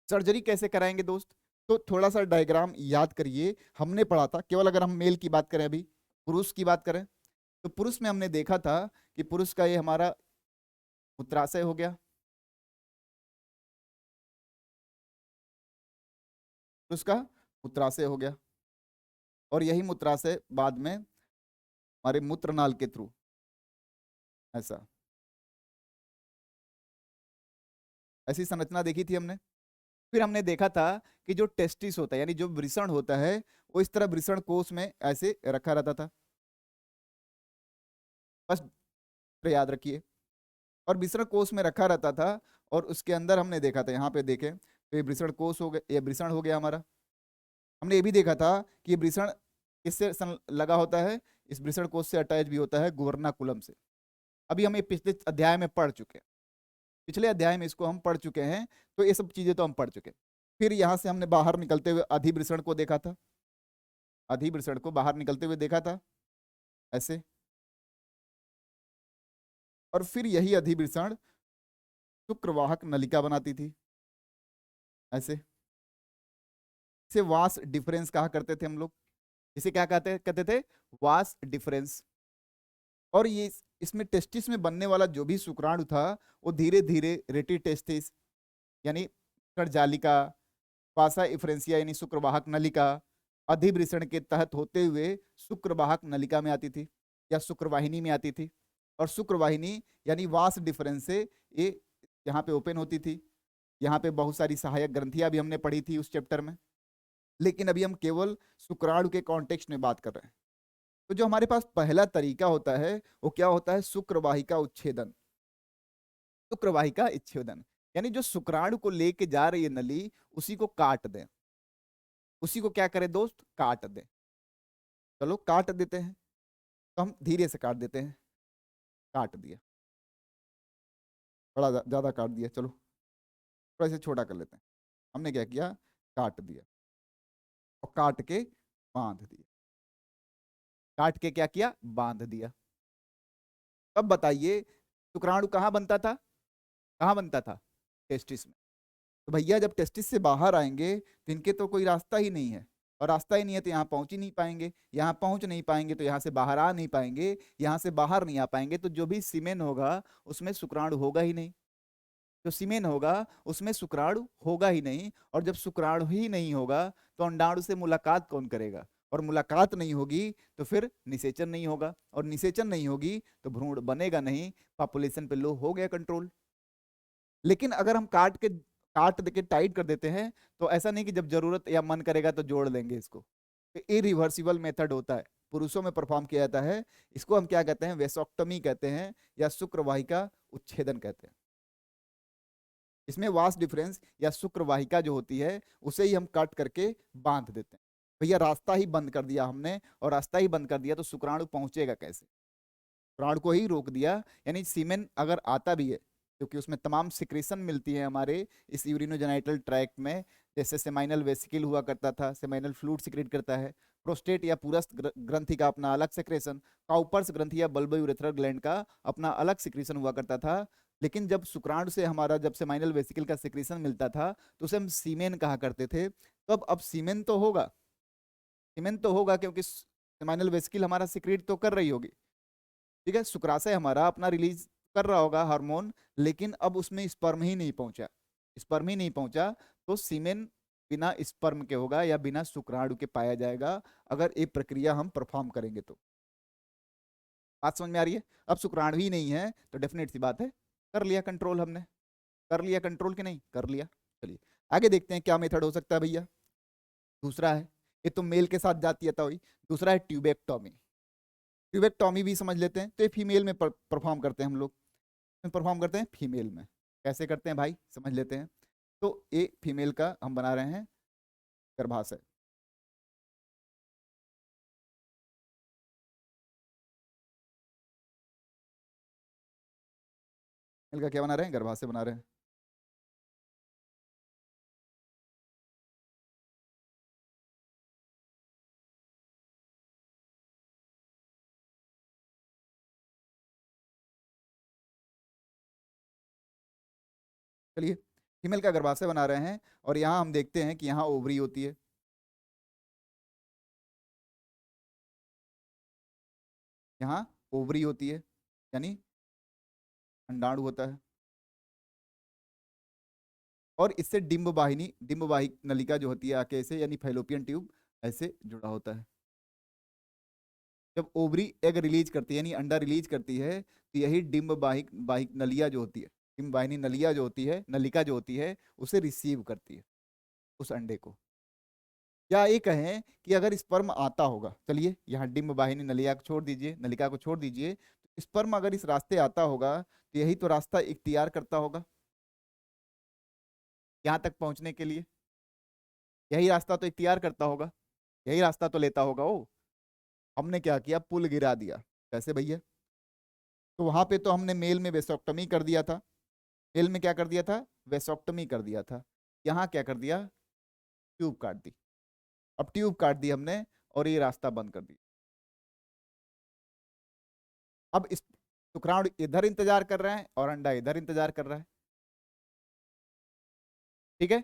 सर्जरी कैसे कराएंगे दोस्त? तो थोड़ा सा डायग्राम याद करिए, हमने पढ़ा था, केवल अगर हम मेल की बात करें, अभी पुरुष की बात करें तो पुरुष में हमने देखा था कि पुरुष का ये हमारा मूत्राशय हो गया, पुरुष का मूत्राशय हो गया, और यही मूत्राशय बाद में हमारे मूत्रनाल के थ्रू ऐसा, ऐसी संरचना देखी थी हमने। फिर हमने देखा था कि जो टेस्टिस होता है, यानी जो वृषण होता है, वो इस तरह वृषण कोश में ऐसे रखा रहता था, बस तो याद रखिए, और वृषण कोश में रखा रहता था। और उसके अंदर हमने देखा था, यहाँ पे देखें तो ये वृषण कोश हो गया, ये वृषण हो गया हमारा। हमने ये भी देखा था कि ये वृषण किससे लगा होता है, इस वृषण कोश से अटैच भी होता है गुवर्नाकुलम से। अभी हम ये पिछले अध्याय में पढ़ चुके हैं, पिछले अध्याय में इसको हम पढ़ चुके हैं, तो ये सब चीजें तो हम पढ़ चुके हैं। फिर यहाँ से हमने बाहर निकलते हुए अधिवृषण को देखा था, अधिवृषण को बाहर निकलते हुए देखा था ऐसे, और फिर यही अधिवृषण शुक्रवाहक नलिका बनाती थी ऐसे। इसे वास डिफरेंस कहा करते थे हम लोग, इसे क्या कहते थे, वास डिफरेंस। और ये इसमें टेस्टिस में बनने वाला जो भी शुक्राणु था वो धीरे धीरे रेटिटेस्टिस, यानी जालिका, वासा इफ्रेंसिया यानी शुक्रवाहक नलिका, अधिवृषण के तहत होते हुए शुक्रवाहक नलिका में आती थी या शुक्रवाहिनी में आती थी। और शुक्रवाहिनी यानी वास डिफरेंस से ये यहाँ पे ओपन होती थी। यहाँ पे बहुत सारी सहायक ग्रंथियां भी हमने पढ़ी थी उस चैप्टर में, लेकिन अभी हम केवल शुक्राणु के कॉन्टेक्स्ट में बात कर रहे हैं। तो जो हमारे पास पहला तरीका होता है वो क्या होता है, शुक्रवाहिका उच्छेदन। शुक्रवाहिका उच्छेदन यानी जो शुक्राणु को लेके जा रही है नली, उसी को काट दें, उसी को क्या करें दोस्त, काट दें। चलो काट देते हैं, तो हम धीरे से काट देते हैं, काट दिया, बड़ा ज्यादा काट दिया, चलो थोड़ा से छोटा कर लेते हैं। हमने क्या किया, काट दिया और काट के बांध दिया, काट के क्या किया, बांध दिया। अब बताइए शुक्राणु कहाँ बनता था, कहाँ बनता था, टेस्टिस में। तो भैया जब टेस्टिस से बाहर आएंगे तो इनके तो कोई रास्ता ही नहीं है, और रास्ता ही नहीं है तो यहाँ पहुंच ही नहीं पाएंगे, यहाँ पहुंच नहीं पाएंगे तो यहाँ से बाहर आ नहीं पाएंगे, यहाँ से बाहर नहीं आ पाएंगे तो जो भी सीमेन होगा उसमें शुक्राणु होगा ही नहीं। जो सीमेन होगा उसमें शुक्राणु होगा ही नहीं, और जब शुक्राणु ही नहीं होगा तो अंडाणु से मुलाकात कौन करेगा, और मुलाकात नहीं होगी तो फिर निषेचन नहीं होगा, और निषेचन नहीं होगी तो भ्रूण बनेगा नहीं, पॉपुलेशन पे लो हो गया कंट्रोल। लेकिन अगर हम काट दे के टाइट कर देते हैं तो ऐसा नहीं कि जब जरूरत या मन करेगा तो जोड़ लेंगे इसको, इरिवर्सिबल मेथड होता है, पुरुषों में परफॉर्म किया जाता है। इसको हम क्या कहते हैं, वेसोक्टमी कहते हैं, या शुक्रवाहिका उच्छेदन कहते हैं। इसमें वास्ट डिफरेंस या शुक्रवाहिका जो होती है उसे ही हम कट करके बांध देते हैं। भैया रास्ता ही बंद कर दिया हमने, और रास्ता ही बंद कर दिया तो शुक्राणु पहुंचेगा कैसे, प्राण को ही रोक दिया। यानी सीमेन अगर आता भी है, क्योंकि उसमें तमाम सिक्रेशन मिलती है हमारे इस यूरिनोजेनाइटल ट्रैक्ट में, जैसे सेमाइनल वेसिकल हुआ करता था, सेमाइनल फ्लूइड सिक्रेट करता है, प्रोस्टेट या पुरस्थ ग्रंथि का अपना अलग सिक्रेशन, काउपर्स ग्रंथि या बल्बो यूरेथ्रल ग्लैंड का अपना अलग सिक्रेशन हुआ करता था। लेकिन जब शुक्राणु से हमारा जब सेमाइनल वेसिकल का सिक्रेशन मिलता था तो उसे हम सीमेन कहा करते थे। तो अब सीमेन तो होगा, सीमेन तो होगा क्योंकि सेमाइनल वेसिकल हमारा सिक्रेट तो कर रही होगी, ठीक है, शुक्राशय हमारा अपना रिलीज कर रहा होगा हार्मोन, लेकिन अब उसमें स्पर्म ही नहीं पहुंचा, स्पर्म ही नहीं पहुंचा, तो सीमेन बिना स्पर्म के होगा या बिना शुक्राणु के पाया जाएगा, अगर ये प्रक्रिया हम परफॉर्म करेंगे तो। बात समझ में आ रही है? अब शुक्राणु ही नहीं है तो डेफिनेट सी बात है, कर लिया कंट्रोल हमने, कर लिया कंट्रोल कि नहीं कर लिया। चलिए आगे देखते हैं क्या मेथड हो सकता है भैया। दूसरा है, ये तो मेल के साथ जाती है तो हुई, दूसरा है ट्यूबेक्टोमी। ट्यूबेक्टोमी भी समझ लेते हैं, तो ये फीमेल में परफॉर्म करते हैं हम लोग, परफॉर्म करते हैं फीमेल में। कैसे करते हैं भाई समझ लेते हैं। तो ये फीमेल का हम बना रहे हैं गर्भाशय, फीमेल का क्या बना रहे हैं, गर्भाशय बना रहे हैं। चलिए फीमेल का गर्भाशय बना रहे हैं, और यहाँ हम देखते हैं कि यहाँ ओवरी होती है, यहाँ ओवरी होती है, यानी अंडाणु होता है, और इससे डिंब वाहिनी, डिंब वाहिक नलिका जो होती है आके ऐसे, यानी फैलोपियन ट्यूब ऐसे जुड़ा होता है। जब ओवरी एग रिलीज करती है यानी अंडा रिलीज करती है, तो यही डिंब वाहिक वाहिक नलिया जो होती है, डिंब वाहिनी नलिया जो होती है, नलिका जो होती है, उसे रिसीव करती है उस अंडे को। या ये कहें कि अगर स्पर्म आता होगा, चलिए यहाँ डिंब वाहिनी नलिया को छोड़ दीजिए, नलिका को छोड़ दीजिए, तो स्पर्म अगर इस रास्ते आता होगा तो यही तो रास्ता इख्तियार करता होगा यहाँ तक पहुंचने के लिए, यही रास्ता तो इख्तियार करता होगा, यही रास्ता तो लेता होगा वो। हमने क्या किया, पुल गिरा दिया। कैसे भैया? तो वहां पे तो हमने मेल में वेसोक्टमी कर दिया था, मेल में क्या कर दिया था, वेसोक्टमी कर दिया था। यहाँ क्या कर दिया, ट्यूब काट दी। अब ट्यूब काट दी हमने और ये रास्ता बंद कर दिया। अब इस शुक्राणु इधर इंतजार कर रहे हैं और अंडा इधर इंतजार कर रहा है, ठीक है,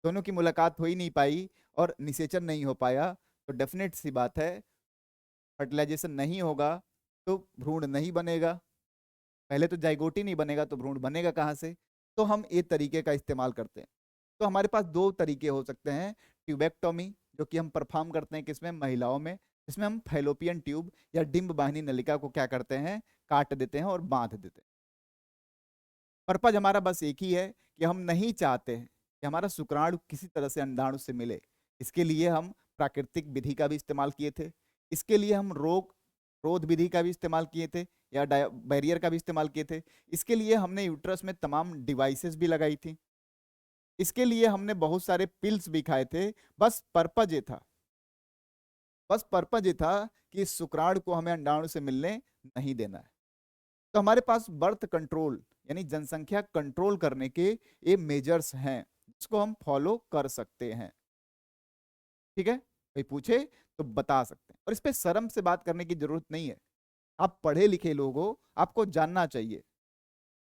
दोनों की मुलाकात हो ही नहीं पाई और निषेचन नहीं हो पाया, तो डेफिनेट सी बात है फर्टिलाइजेशन नहीं होगा तो भ्रूण नहीं बनेगा। पहले तो जाइगोट ही नहीं बनेगा तो भ्रूण बनेगा कहाँ से? तो हम ये तरीके का इस्तेमाल करते हैं। तो हमारे पास दो तरीके हो सकते हैं, ट्यूबेक्टोमी जो कि हम परफॉर्म करते हैं किसमें, महिलाओं में, इसमें हम फैलोपियन ट्यूब या डिंब वाहिनी नलिका को क्या करते हैं, काट देते हैं और बांध देते हैं। पर्पज हमारा बस एक ही है कि हम नहीं चाहते हैं कि हमारा शुक्राणु किसी तरह से अंडाणु से मिले। इसके लिए हम प्राकृतिक विधि का भी इस्तेमाल किए थे, इसके लिए हम रोग रोध विधि का भी इस्तेमाल किए थे, या बैरियर का भी इस्तेमाल किए थे, इसके लिए हमने यूट्रस में तमाम डिवाइसेस भी लगाई थी, इसके लिए हमने बहुत सारे पिल्स भी खाए थे। बस पर्पज ये था, बस पर्पज ये था कि इस शुक्राणु को हमें अंडाणु से मिलने नहीं देना है। तो हमारे पास बर्थ कंट्रोल यानी जनसंख्या कंट्रोल करने के ये मेजर्स हैं जिसको हम फॉलो कर सकते हैं, ठीक है, कोई पूछे तो बता सकते हैं, और इस पे शर्म से बात करने की जरूरत नहीं है। आप पढ़े लिखे लोग हो, आपको जानना चाहिए,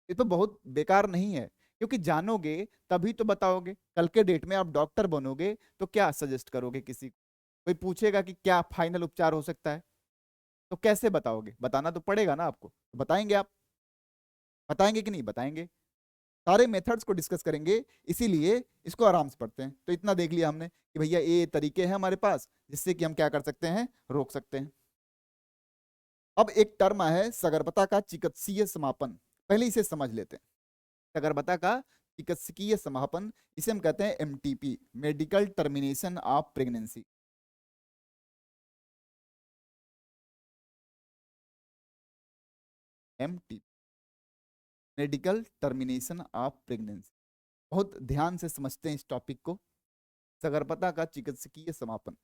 ये तो बहुत बेकार नहीं है, क्योंकि जानोगे तभी तो बताओगे। कल के डेट में आप डॉक्टर बनोगे तो क्या सजेस्ट करोगे किसी को, कोई पूछेगा कि क्या फाइनल उपचार हो सकता है, तो कैसे बताओगे, बताना तो पड़ेगा ना आपको, तो बताएंगे आप, बताएंगे कि नहीं बताएंगे? सारे मेथड्स को डिस्कस करेंगे, इसीलिए इसको आराम से पढ़ते हैं। तो इतना देख लिया हमने कि भैया ये तरीके हैं हमारे पास जिससे कि हम क्या कर सकते हैं, रोक सकते हैं। अब एक टर्म है सगर्भता का चिकित्सीय समापन, पहले इसे समझ लेते हैं। सगर्भता का चिकित्सकीय समापन, इसे हम कहते हैं MTP, medical termination of pregnancy. MTP, medical termination of pregnancy. बहुत ध्यान से समझते हैं इस टॉपिक को, सगर्भता का चिकित्सकीय समापन।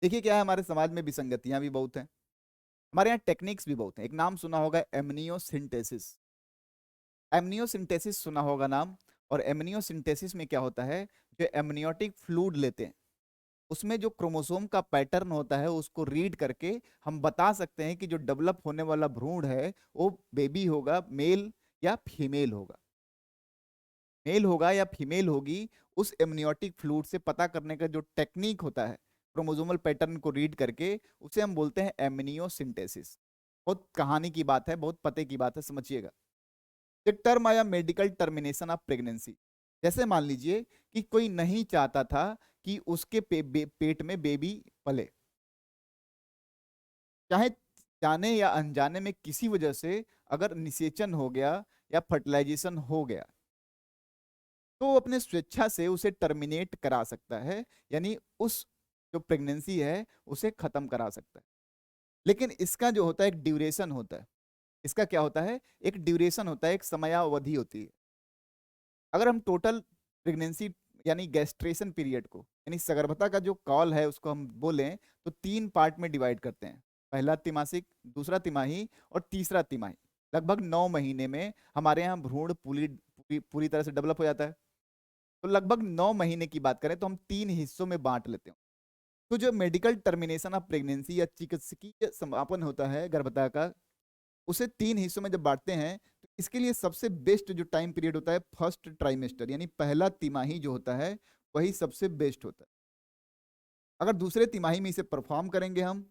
देखिए क्या है, हमारे समाज में विसंगतियां भी बहुत हैं, हमारे यहाँ टेक्निक्स भी बहुत हैं। एक नाम सुना होगा एमनियोसिंथेसिस, एमनियोसिंथेसिस सुना होगा नाम। और एमनियोसिंथेसिस में क्या होता है, जो एमनियोटिक फ्लूइड लेते हैं उसमें जो क्रोमोसोम का पैटर्न होता है उसको रीड करके हम बता सकते हैं कि जो डेवलप होने वाला भ्रूण है वो बेबी होगा, मेल या फीमेल होगा, मेल होगा या फीमेल होगी। उस एमनियोटिक फ्लूइड से पता करने का जो टेक्निक होता है क्रोमोसोमल पैटर्न को रीड करके, उसे हम बोलते हैं एमनियोसिंथेसिस। बहुत कहानी की बात है, बहुत पते की बात है, समझिएगा। एक टर्म आया मेडिकल टर्मिनेशन ऑफ प्रेगनेंसी। जैसे मान लीजिए कि कोई नहीं चाहता था कि उसके पेट में बेबी पले, चाहे जाने या अनजाने में किसी वजह से अगर निषेचन हो गया या फर्टिलाइजेशन हो गया, तो वो अपने स्वेच्छा से उसे टर्मिनेट करा सकता है, यानी उस जो प्रेगनेंसी है उसे खत्म करा सकता है। लेकिन इसका जो होता है एक ड्यूरेशन होता है, इसका क्या होता है, एक ड्यूरेशन होता है, एक समयावधि होती है। अगर हम टोटल प्रेगनेंसी यानी गैस्ट्रेशन पीरियड को, यानी सगर्भता का जो कॉल है उसको हम बोलें तो 3 पार्ट में डिवाइड करते हैं। पहला तिमासिक, दूसरा तिमाही और तीसरा तिमाही। लगभग 9 महीने में हमारे यहाँ भ्रूण पूरी तरह से डेवलप हो जाता है। तो लगभग 9 महीने की बात करें तो हम 3 हिस्सों में बांट लेते हैं। तो जो मेडिकल टर्मिनेशन ऑफ प्रेगनेंसी या चिकित्सकीय समापन होता है गर्भता का, उसे 3 हिस्सों में जब बांटते हैं तो इसके लिए सबसे बेस्ट जो टाइम पीरियड होता है फर्स्ट ट्राइमेस्टर, यानी पहला तिमाही जो होता है वही सबसे बेस्ट होता है। अगर दूसरे तिमाही में इसे परफॉर्म करेंगे हम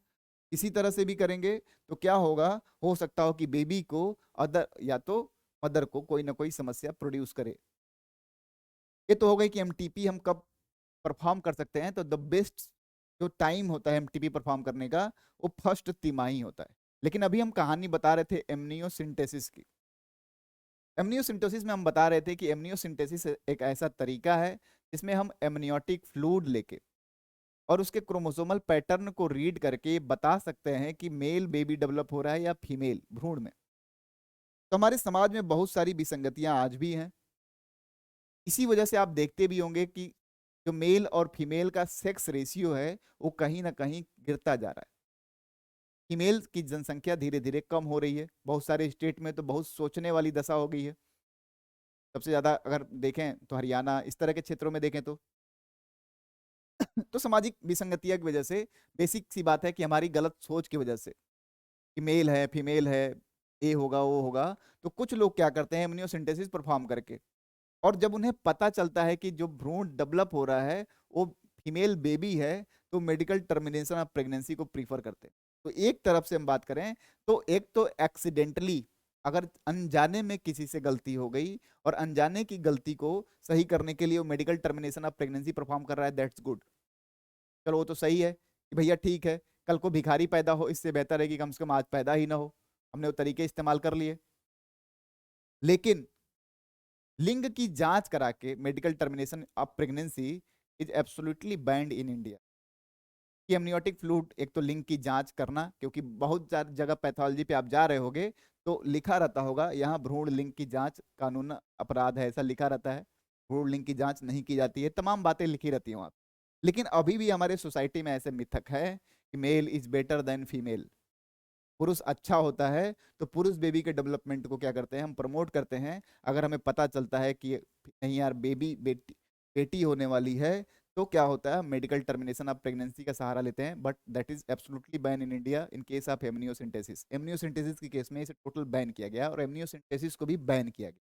किसी तरह से भी करेंगे तो क्या होगा, हो सकता हो कि बेबी को अदर या तो मदर को कोई ना कोई समस्या प्रोड्यूस करे। ये तो हो गई कि एमटीपी हम कब परफॉर्म कर सकते हैं। तो द बेस्ट जो टाइम होता है एमटीपी परफॉर्म करने का वो फर्स्ट तिमाही होता है। लेकिन अभी हम कहानी बता रहे थे एमनियोसिंथेसिस की। एमनियोसिंथेसिस में हम बता रहे थे कि एमनियोसिंथेसिस एक ऐसा तरीका है जिसमें हम एमनियोटिक फ्लूइड लेके और उसके क्रोमोसोमल पैटर्न को रीड करके बता सकते हैं कि मेल बेबी डेवलप हो रहा है या फीमेल भ्रूण में। तो हमारे समाज में बहुत सारी विसंगतियां आज भी हैं। इसी वजह से आप देखते भी होंगे कि जो मेल और फीमेल का सेक्स रेशियो है वो कहीं ना कहीं गिरता जा रहा है। फीमेल की जनसंख्या धीरे धीरे कम हो रही है, बहुत सारे स्टेट में तो बहुत सोचने वाली दशा हो गई है। सबसे ज्यादा अगर देखें तो हरियाणा, इस तरह के क्षेत्रों में देखें तो सामाजिक विसंगतियों की वजह से, बेसिक सी बात है कि हमारी गलत सोच की वजह से कि मेल है फीमेल है, ए होगा वो होगा, तो कुछ लोग क्या करते हैं एमनियोसिंथेसिस परफॉर्म करके, और जब उन्हें पता चलता है कि जो भ्रूण डेवलप हो रहा है वो फीमेल बेबी है, तो मेडिकल टर्मिनेशन ऑफ प्रेगनेंसी को प्रीफर करते हैं। तो एक तरफ से हम बात करें तो एक तो एक्सीडेंटली अगर अनजाने में किसी से गलती हो गई और अनजाने की गलती को सही करने के लिए वो medical termination of pregnancy perform कर रहा है, दैट्स गुड। चलो वो तो सही है कि भैया ठीक है, कल को भिखारी पैदा हो इससे बेहतर है कि कम से कम आज पैदा ही ना हो, हमने वो तरीके इस्तेमाल कर लिए। लेकिन लिंग की जांच करा के medical termination of pregnancy is absolutely band in India. कि एमनियोटिक फ्लूइड, एक तो लिंग की जांच करना, क्योंकि बहुत जगह पैथोलॉजी पे आप जा रहे होगे तो लिखा रहता होगा यहाँ भ्रूण लिंग की जांच कानून अपराध है, ऐसा लिखा रहता है, भ्रूण लिंग की जांच नहीं की जाती है, तमाम बातें लिखी रहती हैं वहाँ। लेकिन अभी भी हमारे सोसाइटी में ऐसे मिथक है कि male is better than female, पुरुष अच्छा होता है तो पुरुष बेबी के डेवलपमेंट को क्या करते हैं हम प्रमोट करते हैं। अगर हमें पता चलता है कि नहीं यार बेटी होने वाली है, तो क्या होता है मेडिकल टर्मिनेशन ऑफ प्रेगनेंसी का सहारा लेते हैं। But that is absolutely ban in India in case of amniocentesis. Amniocentesis के केस में इसे टोटल बैन किया गया और एमनियोसिंथेसिस को भी बैन किया गया।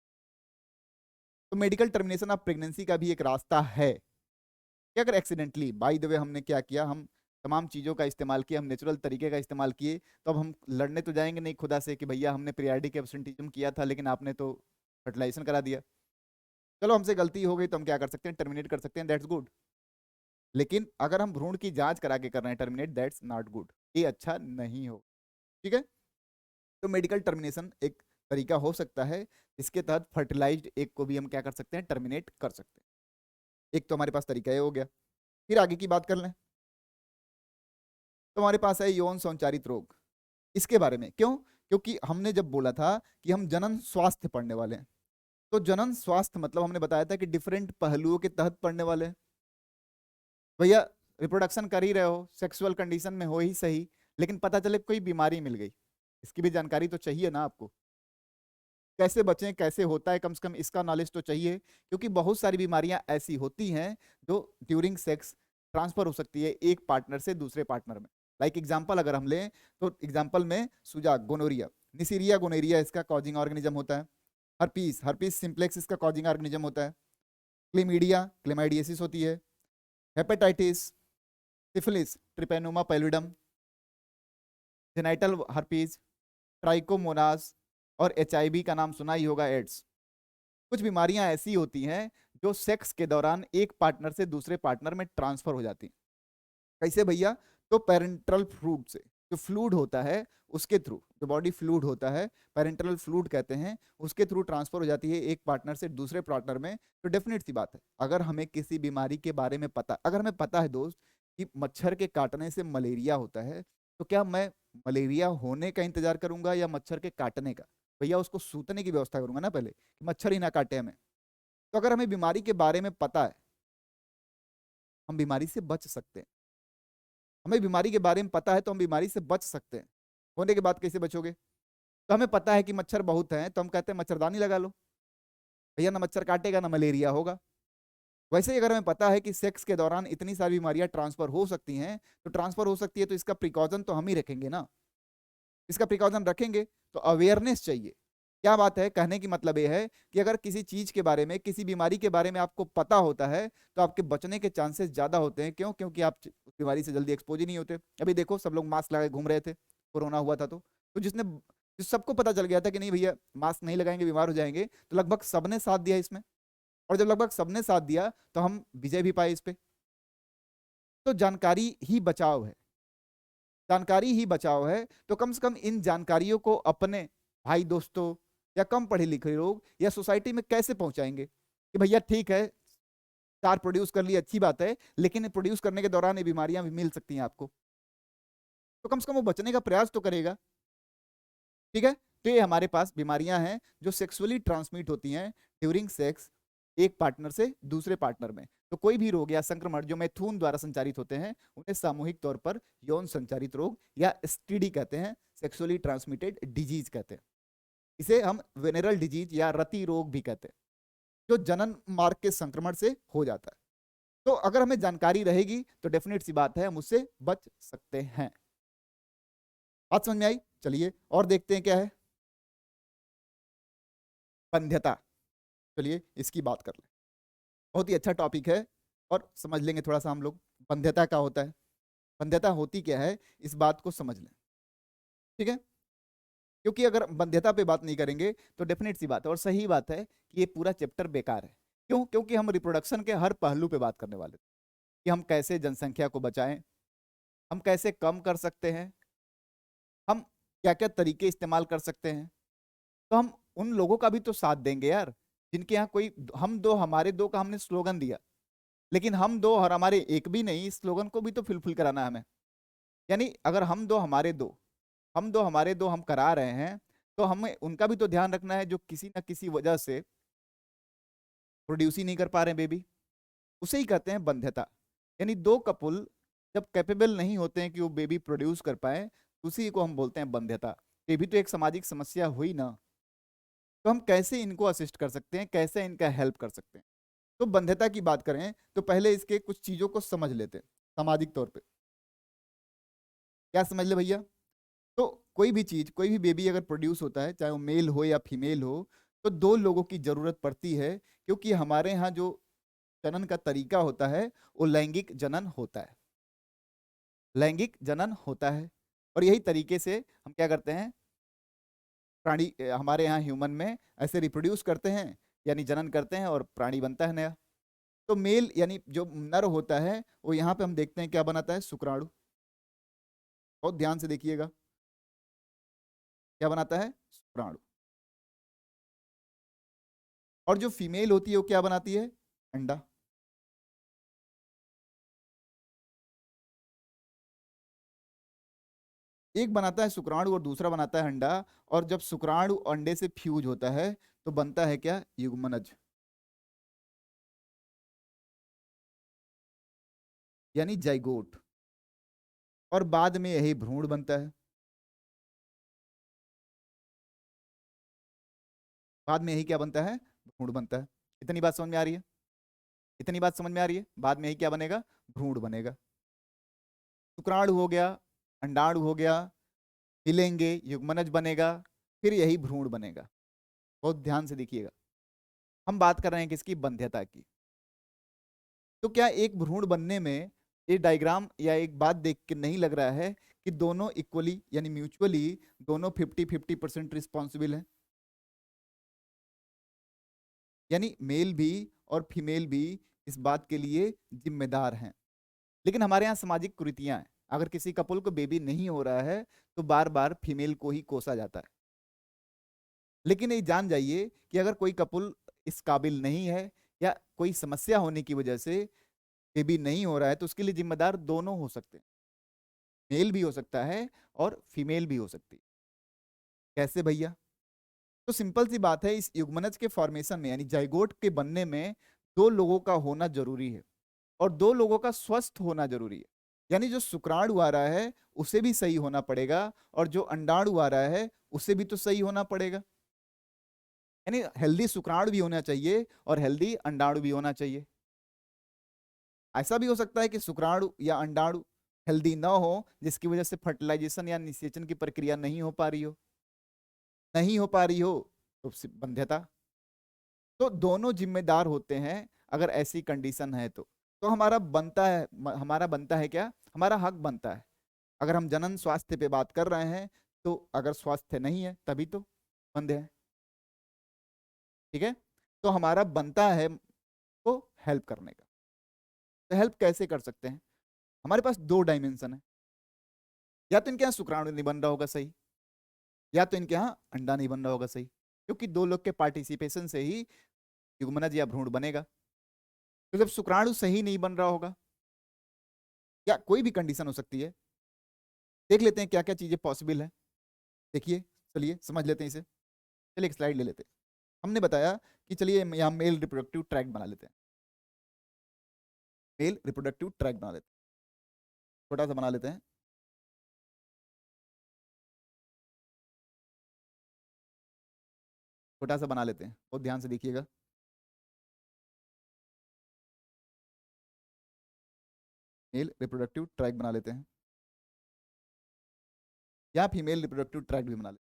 तो मेडिकल टर्मिनेशन ऑफ प्रेगनेंसी का भी एक रास्ता है कि अगर एक्सीडेंटली बाय द वे हमने क्या किया, हम तमाम चीज़ों का इस्तेमाल किया, हम नेचुरल तरीके का इस्तेमाल किए, तो अब हम लड़ने तो जाएंगे नहीं खुदा से कि भैया हमने पीरियाडिक एब्सेंटिज्म किया था लेकिन आपने तो फर्टिलाइजेशन करा दिया। चलो हमसे गलती हो गई तो हम क्या कर सकते हैं, टर्मिनेट कर सकते हैं, दैट्स गुड। लेकिन अगर हम भ्रूण की जांच करा के कर रहे हैं टर्मिनेट, दैट्स नॉट गुड, ये अच्छा नहीं हो। ठीक है, तो मेडिकल टर्मिनेशन एक तरीका हो सकता है इसके तहत फर्टिलाइज्ड एग को भी हम क्या कर सकते हैं, टर्मिनेट कर सकते हैं। एक तो हमारे पास तरीका ये हो गया। फिर आगे की बात कर लें तो हमारे पास है यौन संचारित रोग। इसके बारे में क्यों, क्योंकि हमने जब बोला था कि हम जनन स्वास्थ्य पढ़ने वाले हैं, तो जनन स्वास्थ्य मतलब हमने बताया था कि डिफरेंट पहलुओं के तहत पढ़ने वाले हैं। भैया रिप्रोडक्शन कर ही रहे हो, सेक्सुअल कंडीशन में हो ही सही, लेकिन पता चले कोई बीमारी मिल गई, इसकी भी जानकारी तो चाहिए ना आपको। कैसे बचें, कैसे होता है, कम से कम इसका नॉलेज तो चाहिए, क्योंकि बहुत सारी बीमारियां ऐसी होती हैं जो ड्यूरिंग सेक्स ट्रांसफर हो सकती है एक पार्टनर से दूसरे पार्टनर में। लाइक एग्जांपल अगर हम लें तो एग्जांपल में सुजाक गोनोरिया, निसीरिया गोनोरिया इसका कॉजिंग ऑर्गेनिज्म होता है। हर्पीस, हर्पीस सिंप्लेक्स इसका कॉजिंग ऑर्गेनिज्म होता है। क्लेमीडिया, क्लेमाइडियसिस होती है। Hepatitis, syphilis, Treponema pallidum, genital herpes, Trichomonas, और एचआईवी का नाम सुना ही होगा, एड्स। कुछ बीमारियां ऐसी होती हैं जो सेक्स के दौरान एक पार्टनर से दूसरे पार्टनर में ट्रांसफर हो जाती हैं। कैसे भैया, तो पेरेंटल फ्लूड से, जो फ्लूड होता है उसके थ्रू, जो बॉडी फ्लूड होता है पेरेंटल फ्लूड कहते हैं, उसके थ्रू ट्रांसफर हो जाती है एक पार्टनर से दूसरे पार्टनर में। तो डेफिनेट सी बात है, अगर हमें किसी बीमारी के बारे में पता, अगर हमें पता है दोस्त कि मच्छर के काटने से मलेरिया होता है, तो क्या मैं मलेरिया होने का इंतजार करूंगा या मच्छर के काटने का? भैया उसको सूतने की व्यवस्था करूंगा ना पहले, कि मच्छर ही ना काटे हमें। तो अगर हमें बीमारी के बारे में पता है, हम बीमारी से बच सकते हैं। हमें बीमारी के बारे में पता है तो हम बीमारी से बच सकते हैं। होने के बाद कैसे बचोगे? तो हमें पता है कि मच्छर बहुत हैं, तो हम कहते हैं मच्छरदानी लगा लो, भैया ना मच्छर काटेगा ना मलेरिया होगा। वैसे ही अगर हमें पता है कि सेक्स के दौरान इतनी सारी बीमारियां ट्रांसफर हो सकती हैं, तो ट्रांसफर हो सकती है तो इसका प्रिकॉशन तो हम ही रखेंगे ना, इसका प्रिकॉशन रखेंगे। तो अवेयरनेस चाहिए। क्या बात है, कहने की मतलब यह है कि अगर किसी चीज के बारे में, किसी बीमारी के बारे में आपको पता होता है, तो आपके बचने के चांसेस ज्यादा होते हैं। क्यों? क्योंकि आप उस बीमारी से जल्दी एक्सपोज ही नहीं होते। अभी देखो सब लोग मास्क लगाए घूम रहे थे, कोरोना हुआ था तो जिस सबको पता चल गया था कि नहीं भैया मास्क नहीं लगाएंगे बीमार हो जाएंगे, तो लगभग सबने साथ दिया इसमें। और जब लगभग सबने साथ दिया तो हम विजय भी पाए इस पे। तो जानकारी ही बचाव है, जानकारी ही बचाव है। तो कम से कम इन जानकारियों को अपने भाई दोस्तों या कम पढ़े लिखे लोग या सोसाइटी में कैसे पहुंचाएंगे कि भैया ठीक है, चार प्रोड्यूस कर लिए अच्छी बात है, लेकिन प्रोड्यूस करने के दौरान ये बीमारियां भी मिल सकती हैं आपको, तो कम से कम वो बचने का प्रयास तो करेगा। ठीक है, तो ये हमारे पास बीमारियां हैं जो सेक्सुअली ट्रांसमिट होती हैं ड्यूरिंग सेक्स एक पार्टनर से दूसरे पार्टनर में। तो कोई भी रोग या संक्रमण जो मैथुन द्वारा संचारित होते हैं उन्हें सामूहिक तौर पर यौन संचारित रोग या एसटीडी कहते हैं, सेक्सुअली ट्रांसमिटेड डिजीज कहते हैं। इसे हम वेनेरल डिजीज या रति रोग भी कहते हैं, जो जनन मार्ग के संक्रमण से हो जाता है। तो अगर हमें जानकारी रहेगी तो डेफिनेट सी बात है हम उससे बच सकते हैं। बात समझ में आई? चलिए और देखते हैं क्या है। वंध्यता, चलिए इसकी बात कर लें। बहुत ही अच्छा टॉपिक है और समझ लेंगे थोड़ा सा हम लोग वंध्यता क्या होता है, वंध्यता होती क्या है, इस बात को समझ लें। ठीक है, क्योंकि अगर वंध्यता पे बात नहीं करेंगे तो डेफिनेट सी बात है और सही बात है कि ये पूरा चैप्टर बेकार है। क्यों? क्योंकि हम रिप्रोडक्शन के हर पहलू पे बात करने वाले थे कि हम कैसे जनसंख्या को बचाएं, हम कैसे कम कर सकते हैं, हम क्या क्या तरीके इस्तेमाल कर सकते हैं। तो हम उन लोगों का भी तो साथ देंगे यार जिनके यहाँ कोई हम दो हमारे दो का हमने स्लोगन दिया, लेकिन हम दो और हमारे एक भी नहीं, इस स्लोगन को भी तो फुलफिल कराना है हमें। यानी अगर हम दो हमारे दो, हम दो हमारे दो हम करा रहे हैं, तो हमें उनका भी तो ध्यान रखना है जो किसी ना किसी वजह से प्रोड्यूस ही नहीं कर पा रहे हैं बेबी। उसे ही कहते हैं बंध्यता। यानी दो कपुल जब कैपेबल नहीं होते हैं कि वो बेबी प्रोड्यूस कर पाए, उसी को हम बोलते हैं बंध्यता। ये भी तो एक सामाजिक समस्या हुई ना। तो हम कैसे इनको असिस्ट कर सकते हैं, कैसे इनका हेल्प कर सकते हैं? तो बंध्यता की बात करें तो पहले इसके कुछ चीजों को समझ लेते हैं सामाजिक तौर पे। क्या समझ ले भैया? तो कोई भी चीज, कोई भी बेबी अगर प्रोड्यूस होता है, चाहे वो मेल हो या फीमेल हो, तो दो लोगों की जरूरत पड़ती है, क्योंकि हमारे यहाँ जो जनन का तरीका होता है वो लैंगिक जनन होता है। लैंगिक जनन होता है। और यही तरीके से हम क्या करते हैं, प्राणी हमारे यहाँ ह्यूमन में ऐसे रिप्रोड्यूस करते हैं, यानी जनन करते हैं और प्राणी बनता है नया। तो मेल यानी जो नर होता है वो यहाँ पे हम देखते हैं क्या बनाता है, शुक्राणु। बहुत ध्यान से देखिएगा, क्या बनाता है, शुक्राणु। और जो फीमेल होती है वो क्या बनाती है, अंडा। एक बनाता है शुक्राणु और दूसरा बनाता है अंडा। और जब शुक्राणु अंडे से फ्यूज होता है तो बनता है क्या, युग्मनज, यानी जाइगोट। और बाद में यही भ्रूण बनता है। बाद में यही क्या बनता है, भ्रूण बनता है। इतनी बात समझ में आ रही है, इतनी बात समझ में आ रही है, बाद में यही क्या बनेगा, भ्रूण बनेगा। शुक्राणु हो गया, अंडाणु हो गया, मिलेंगे युग्मनज बनेगा, फिर यही भ्रूण बनेगा। बहुत ध्यान से देखिएगा, हम बात कर रहे हैं किसकी, बंध्यता की। तो क्या एक भ्रूण बनने में, ये डायग्राम या एक बात देख के नहीं लग रहा है कि दोनों इक्वली यानी म्यूचुअली दोनों 50-50% रिस्पॉन्सिबल हैं, यानी मेल भी और फीमेल भी इस बात के लिए जिम्मेदार हैं। लेकिन हमारे यहाँ सामाजिक कुरीतियां हैं, अगर किसी कपल को बेबी नहीं हो रहा है तो बार बार फीमेल को ही कोसा जाता है। लेकिन ये जान जाइए कि अगर कोई कपल इस काबिल नहीं है या कोई समस्या होने की वजह से बेबी नहीं हो रहा है तो उसके लिए जिम्मेदार दोनों हो सकते हैं, मेल भी हो सकता है और फीमेल भी हो सकती है। कैसे भैया, तो सिंपल सी बात है, इस युग्मनज के फॉर्मेशन में यानी जाइगोट के बनने में दो लोगों का होना जरूरी है और दो लोगों का स्वस्थ होना जरूरी है। यानी जो शुक्राणु आ रहा है उसे भी सही होना पड़ेगा और जो अंडाणु आ रहा है उसे भी तो सही होना पड़ेगा। यानी हेल्दी शुक्राणु भी होना चाहिए और हेल्दी अंडाणु भी होना चाहिए। ऐसा भी हो सकता है कि शुक्राणु या अंडाणु हेल्दी ना हो जिसकी वजह से फर्टिलाइजेशन या निषेचन की प्रक्रिया नहीं हो पा रही हो, नहीं हो पा रही हो, तो बंध्यता। तो दोनों जिम्मेदार होते हैं अगर ऐसी कंडीशन है तो हमारा बनता है, हमारा बनता है क्या, हमारा हक बनता है। अगर हम जनन स्वास्थ्य पे बात कर रहे हैं तो अगर स्वास्थ्य नहीं है तभी तो बंधे हैं, ठीक है। तो हमारा बनता है को हेल्प करने का। तो हेल्प कैसे कर सकते हैं, हमारे पास दो डायमेंशन है, या तो इनके यहाँ शुक्राणु नहीं बन रहा होगा सही, या तो इनके यहाँ अंडा नहीं बन रहा होगा सही, क्योंकि दो लोग के पार्टिसिपेशन से ही युग्मनज या भ्रूण बनेगा। तो जब शुक्राणु सही नहीं बन रहा होगा या कोई भी कंडीशन हो सकती है, देख लेते हैं क्या क्या चीजें पॉसिबल है। देखिए, चलिए समझ लेते हैं इसे। चलिए एक स्लाइड ले लेते हैं। हमने बताया कि चलिए यहाँ मेल रिप्रोडक्टिव ट्रैक बना लेते हैं, मेल रिप्रोडक्टिव ट्रैक बना लेते हैं, छोटा सा बना लेते हैं, छोटा सा बना लेते हैं, बहुत ध्यान से देखिएगा। मेल रिप्रोडक्टिव ट्रैक बना लेते हैं, या फीमेल रिप्रोडक्टिव ट्रैक भी बना लेते हैं।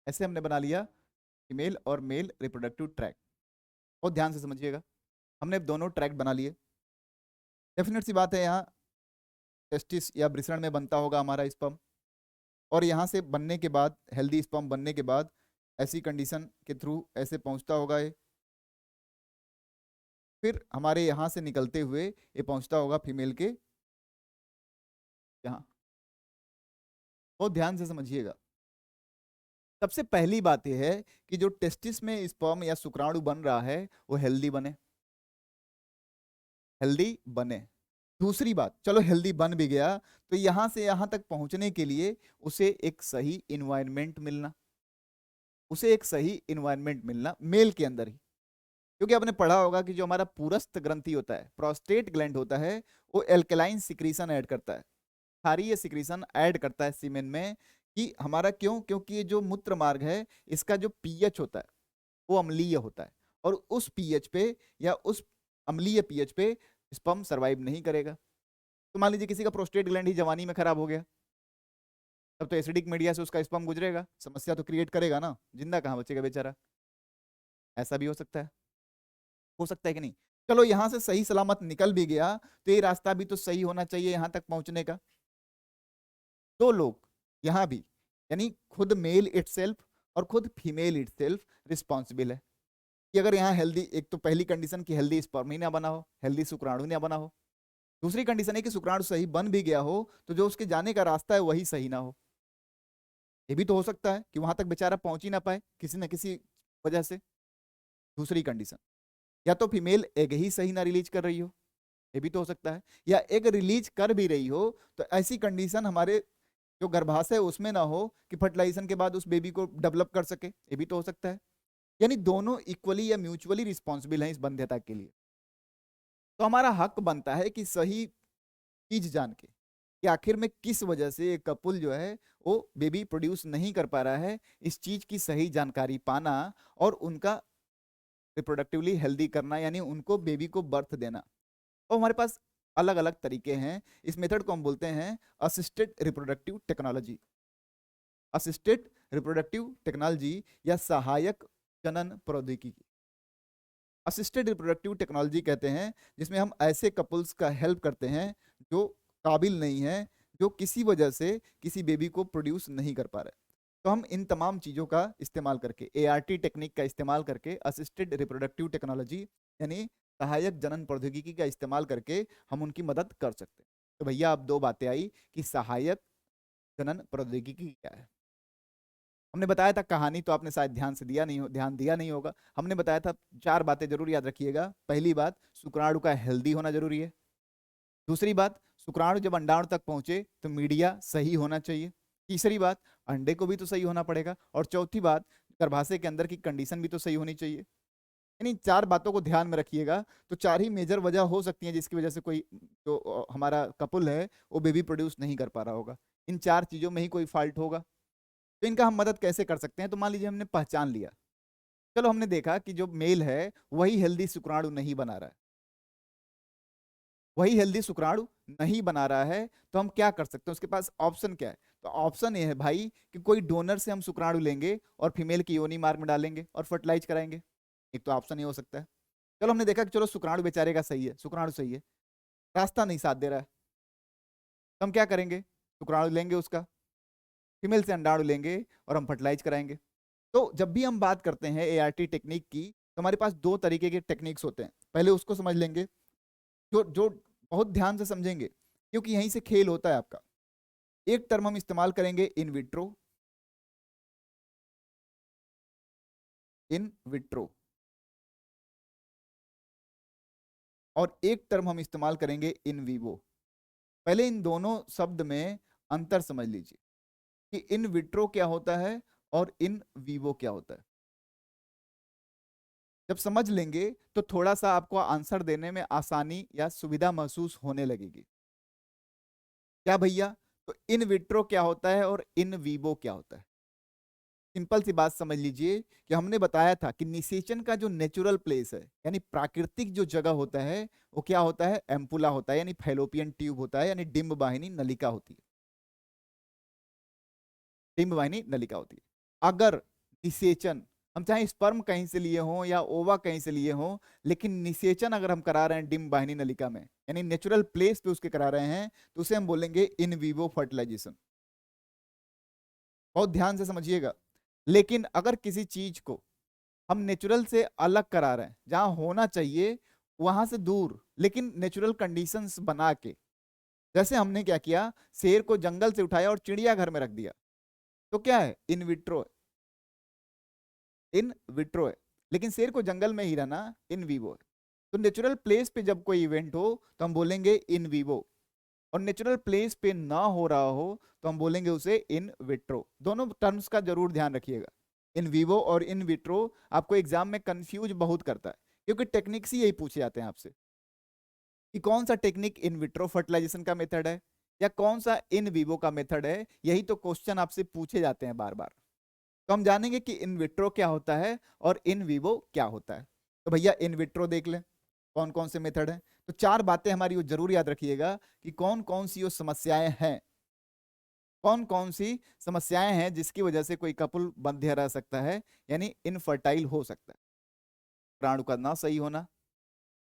ऐसे हमने बना लिया फीमेल और मेल रिप्रोडक्टिव ट्रैक। बहुत ध्यान से समझिएगा, हमने दोनों ट्रैक बना लिए। डेफिनेट सी बात है, यहाँ टेस्टिस या वृषण में बनता होगा हमारा स्पर्म, और यहाँ से बनने के बाद हेल्दी स्पर्म बनने के बाद ऐसी कंडीशन के थ्रू ऐसे पहुँचता होगा ये, फिर हमारे यहाँ से निकलते हुए ये पहुँचता होगा फीमेल के यहाँ। बहुत ध्यान से समझिएगा, सबसे पहली बात यह है कि जो टेस्टिस में स्पर्म या शुक्राणु बन रहा है वो हेल्दी बने, हेल्दी बने। दूसरी बात, चलो हेल्दी बन भी गया तो यहां से यहां तक पहुंचने के लिए उसे एक सही इन्वायरमेंट मिलना, उसे एक सही इन्वायरमेंट मिलना मेल के अंदर ही। क्योंकि आपने पढ़ा होगा कि जो हमारा पुरस्थ ग्रंथि होता है, प्रोस्टेट ग्लैंड होता है, वो एल्कलाइन सिक्रीशन ऐड करता है, क्षारीय सिक्रीशन ऐड करता है सीमेन में। कि हमारा क्यों, क्योंकि ये जो मूत्र मार्ग है इसका जो पीएच होता है वो अम्लीय होता है, और उस पीएच पे या उस अम्लीय पीएच पे स्पर्म सर्वाइव नहीं करेगा। तो मान लीजिए किसी का प्रोस्टेट ग्लैंड ही जवानी में खराब हो गया, तब तो एसिडिक मीडिया से उसका स्पर्म गुजरेगा, समस्या तो क्रिएट करेगा ना, जिंदा कहाँ बचेगा बेचारा। ऐसा भी हो सकता है कि नहीं। चलो यहां से सही सलामत निकल भी गया, तो ये रास्ता भी तो सही होना चाहिए यहां तक पहुंचने का। दो लोग यहां भी, यानी खुद मेल इटसेल्फ और खुद फीमेल इटसेल्फ रिस्पॉन्सिबल है कि अगर यहाँ हेल्दी, एक तो पहली कंडीशन कि हेल्दी स्पर्म ही ना बना हो, हेल्दी शुक्राणु ना बना हो। दूसरी कंडीशन है कि शुक्राणु सही बन भी गया हो तो जो उसके जाने का रास्ता है वही सही ना हो। ये भी तो हो सकता है कि वहां तक बेचारा पहुंच ही ना पाए किसी न किसी वजह से। दूसरी कंडीशन, या तो फीमेल एग ही सही ना रिलीज कर रही हो, ये भी तो हो सकता है, या एग रिलीज कर भी रही हो तो ऐसी कंडीशन हमारे जो गर्भाशय है उसमें ना हो कि फर्टिलाइजेशन के बाद उस बेबी को डेवलप कर सके, ये भी तो हो सकता है। यानी दोनों इक्वली या म्यूचुअली रिस्पॉन्सिबल हैं इस बंध्यता के लिए। तो हमारा हक बनता है कि सही चीज जान के कि आखिर में किस वजह से एक कपुल जो है वो बेबी प्रोड्यूस नहीं कर पा रहा है, इस चीज की सही जानकारी पाना और उनका रिप्रोडक्टिवली हेल्दी करना, यानी उनको बेबी को बर्थ देना। और हमारे पास अलग अलग तरीके हैं। इस मेथड को हम बोलते हैं assisted reproductive technology. Assisted reproductive technology या सहायक जनन प्रौद्योगिकी। असिस्टेड रिप्रोडक्टिव टेक्नोलॉजी कहते हैं जिसमें हम ऐसे कपल्स का हेल्प करते हैं जो काबिल नहीं है, जो किसी वजह से किसी बेबी को प्रोड्यूस नहीं कर पा रहे। तो हम इन तमाम चीज़ों का इस्तेमाल करके, एआरटी टेक्निक का इस्तेमाल करके, असिस्टेड रिप्रोडक्टिव टेक्नोलॉजी यानी सहायक जनन प्रौद्योगिकी का इस्तेमाल करके हम उनकी मदद कर सकते हैं। तो भैया अब दो बातें आई कि सहायक जनन प्रौद्योगिकी क्या है। हमने बताया था, कहानी तो आपने शायद ध्यान दिया नहीं होगा। हमने बताया था चार बातें जरूर याद रखिएगा। पहली बात, शुक्राणु का हेल्दी होना जरूरी है। दूसरी बात, शुक्राणु जब अंडाणु तक पहुंचे तो मीडिया सही होना चाहिए। तीसरी बात, अंडे को भी तो सही होना पड़ेगा। और चौथी बात, गर्भाशय के अंदर की कंडीशन भी तो सही होनी चाहिए। यानी चार बातों को ध्यान में रखिएगा। तो चार ही मेजर वजह हो सकती है जिसकी वजह से कोई जो हमारा कपुल है वो बेबी प्रोड्यूस नहीं कर पा रहा होगा। इन चार चीजों में ही कोई फॉल्ट होगा। तो इनका हम मदद कैसे कर सकते हैं। तो मान लीजिए हमने पहचान लिया, चलो हमने देखा कि जो मेल है वही हेल्दी शुक्राणु नहीं बना रहा है, वही हेल्दी शुक्राणु नहीं बना रहा है, तो हम क्या कर सकते हैं, उसके पास ऑप्शन क्या है। तो ऑप्शन ये है भाई कि कोई डोनर से हम शुक्राणु लेंगे और फीमेल की योनि मार्ग में डालेंगे और फर्टिलाइज कराएंगे। एक तो ऑप्शन ये हो सकता है। चलो हमने देखा कि चलो शुक्राणु बेचारे का सही है, शुक्राणु सही है, रास्ता नहीं साथ दे रहा है, तो हम क्या करेंगे, शुक्राणु लेंगे उसका, फीमेल से अंडाणु लेंगे और हम फर्टिलाइज कराएंगे। तो जब भी हम बात करते हैं एआरटी टेक्निक की, तो हमारे पास दो तरीके के टेक्निक्स होते हैं। पहले उसको समझ लेंगे, जो जो बहुत ध्यान से समझेंगे क्योंकि यहीं से खेल होता है आपका। एक टर्म हम इस्तेमाल करेंगे इन विट्रो, इन विट्रो, और एक टर्म हम इस्तेमाल करेंगे इन वीवो। पहले इन दोनों शब्द में अंतर समझ लीजिए कि इन विट्रो क्या होता है और इन वीवो क्या होता है। जब समझ लेंगे तो थोड़ा सा आपको आंसर देने में आसानी या सुविधा महसूस होने लगेगी। क्या भैया, तो इन विट्रो क्या होता है और इन वीवो क्या होता है। सिंपल सी बात समझ लीजिए कि हमने बताया था कि निषेचन का जो नेचुरल प्लेस है, यानी प्राकृतिक जो जगह होता है, वो क्या होता है, एम्पुला होता है, यानी फैलोपियन ट्यूब होता है, यानी डिंब वाहिनी नलिका होती है। डिंब वाहिनी नलिका होती है। अगर निषेचन, हम चाहे स्पर्म कहीं से लिए हों या ओवा कहीं से लिए हों, लेकिन निषेचन अगर हम करा रहे हैं डिंब वाहिनी नलिका में, यानी नेचुरल प्लेस पे उसके करा रहे हैं, तो उसे हम बोलेंगे इन वीवो फर्टिलाइजेशन। बहुत ध्यान से समझिएगा। लेकिन अगर किसी चीज को हम नेचुरल से अलग करा रहे हैं, जहां होना चाहिए वहां से दूर, लेकिन नेचुरल कंडीशंस बना के, जैसे हमने क्या किया, शेर को जंगल से उठाया और चिड़ियाघर में रख दिया, तो क्या है, इन विट्रो, इन विट्रो है। लेकिन शेर को जंगल में ही रहना इन वीवो है। तो नेचुरल प्लेस पे जब कोई इवेंट हो तो हम बोलेंगे इन वीवो, और नेचुरल प्लेस पे ना हो रहा हो तो हम बोलेंगे उसे इन विट्रो। दोनों टर्म्स का जरूर ध्यान रखिएगा। इन वीवो और इन विट्रो आपको एग्जाम में कंफ्यूज बहुत करता है, क्योंकि टेक्निक्स ही यही पूछे जाते हैं आपसे कि कौन सा टेक्निक इन विट्रो फर्टिलाइजेशन का मेथड है या कौन सा इन वीवो का मेथड है। यही तो क्वेश्चन आपसे पूछे जाते हैं बार बार। तो हम जानेंगे कि इन विट्रो क्या होता है और इन वीवो क्या होता है। तो भैया इन विट्रो देख लें कौन कौन से मेथड हैं। तो चार बातें हमारी वो जरूर याद रखिएगा कि कौन कौन सी वो समस्याएं हैं, कौन कौन सी समस्याएं हैं जिसकी वजह से कोई कपल बंध्य रह सकता है, यानी इनफर्टाइल हो सकता है। शुक्राणु का ना सही होना,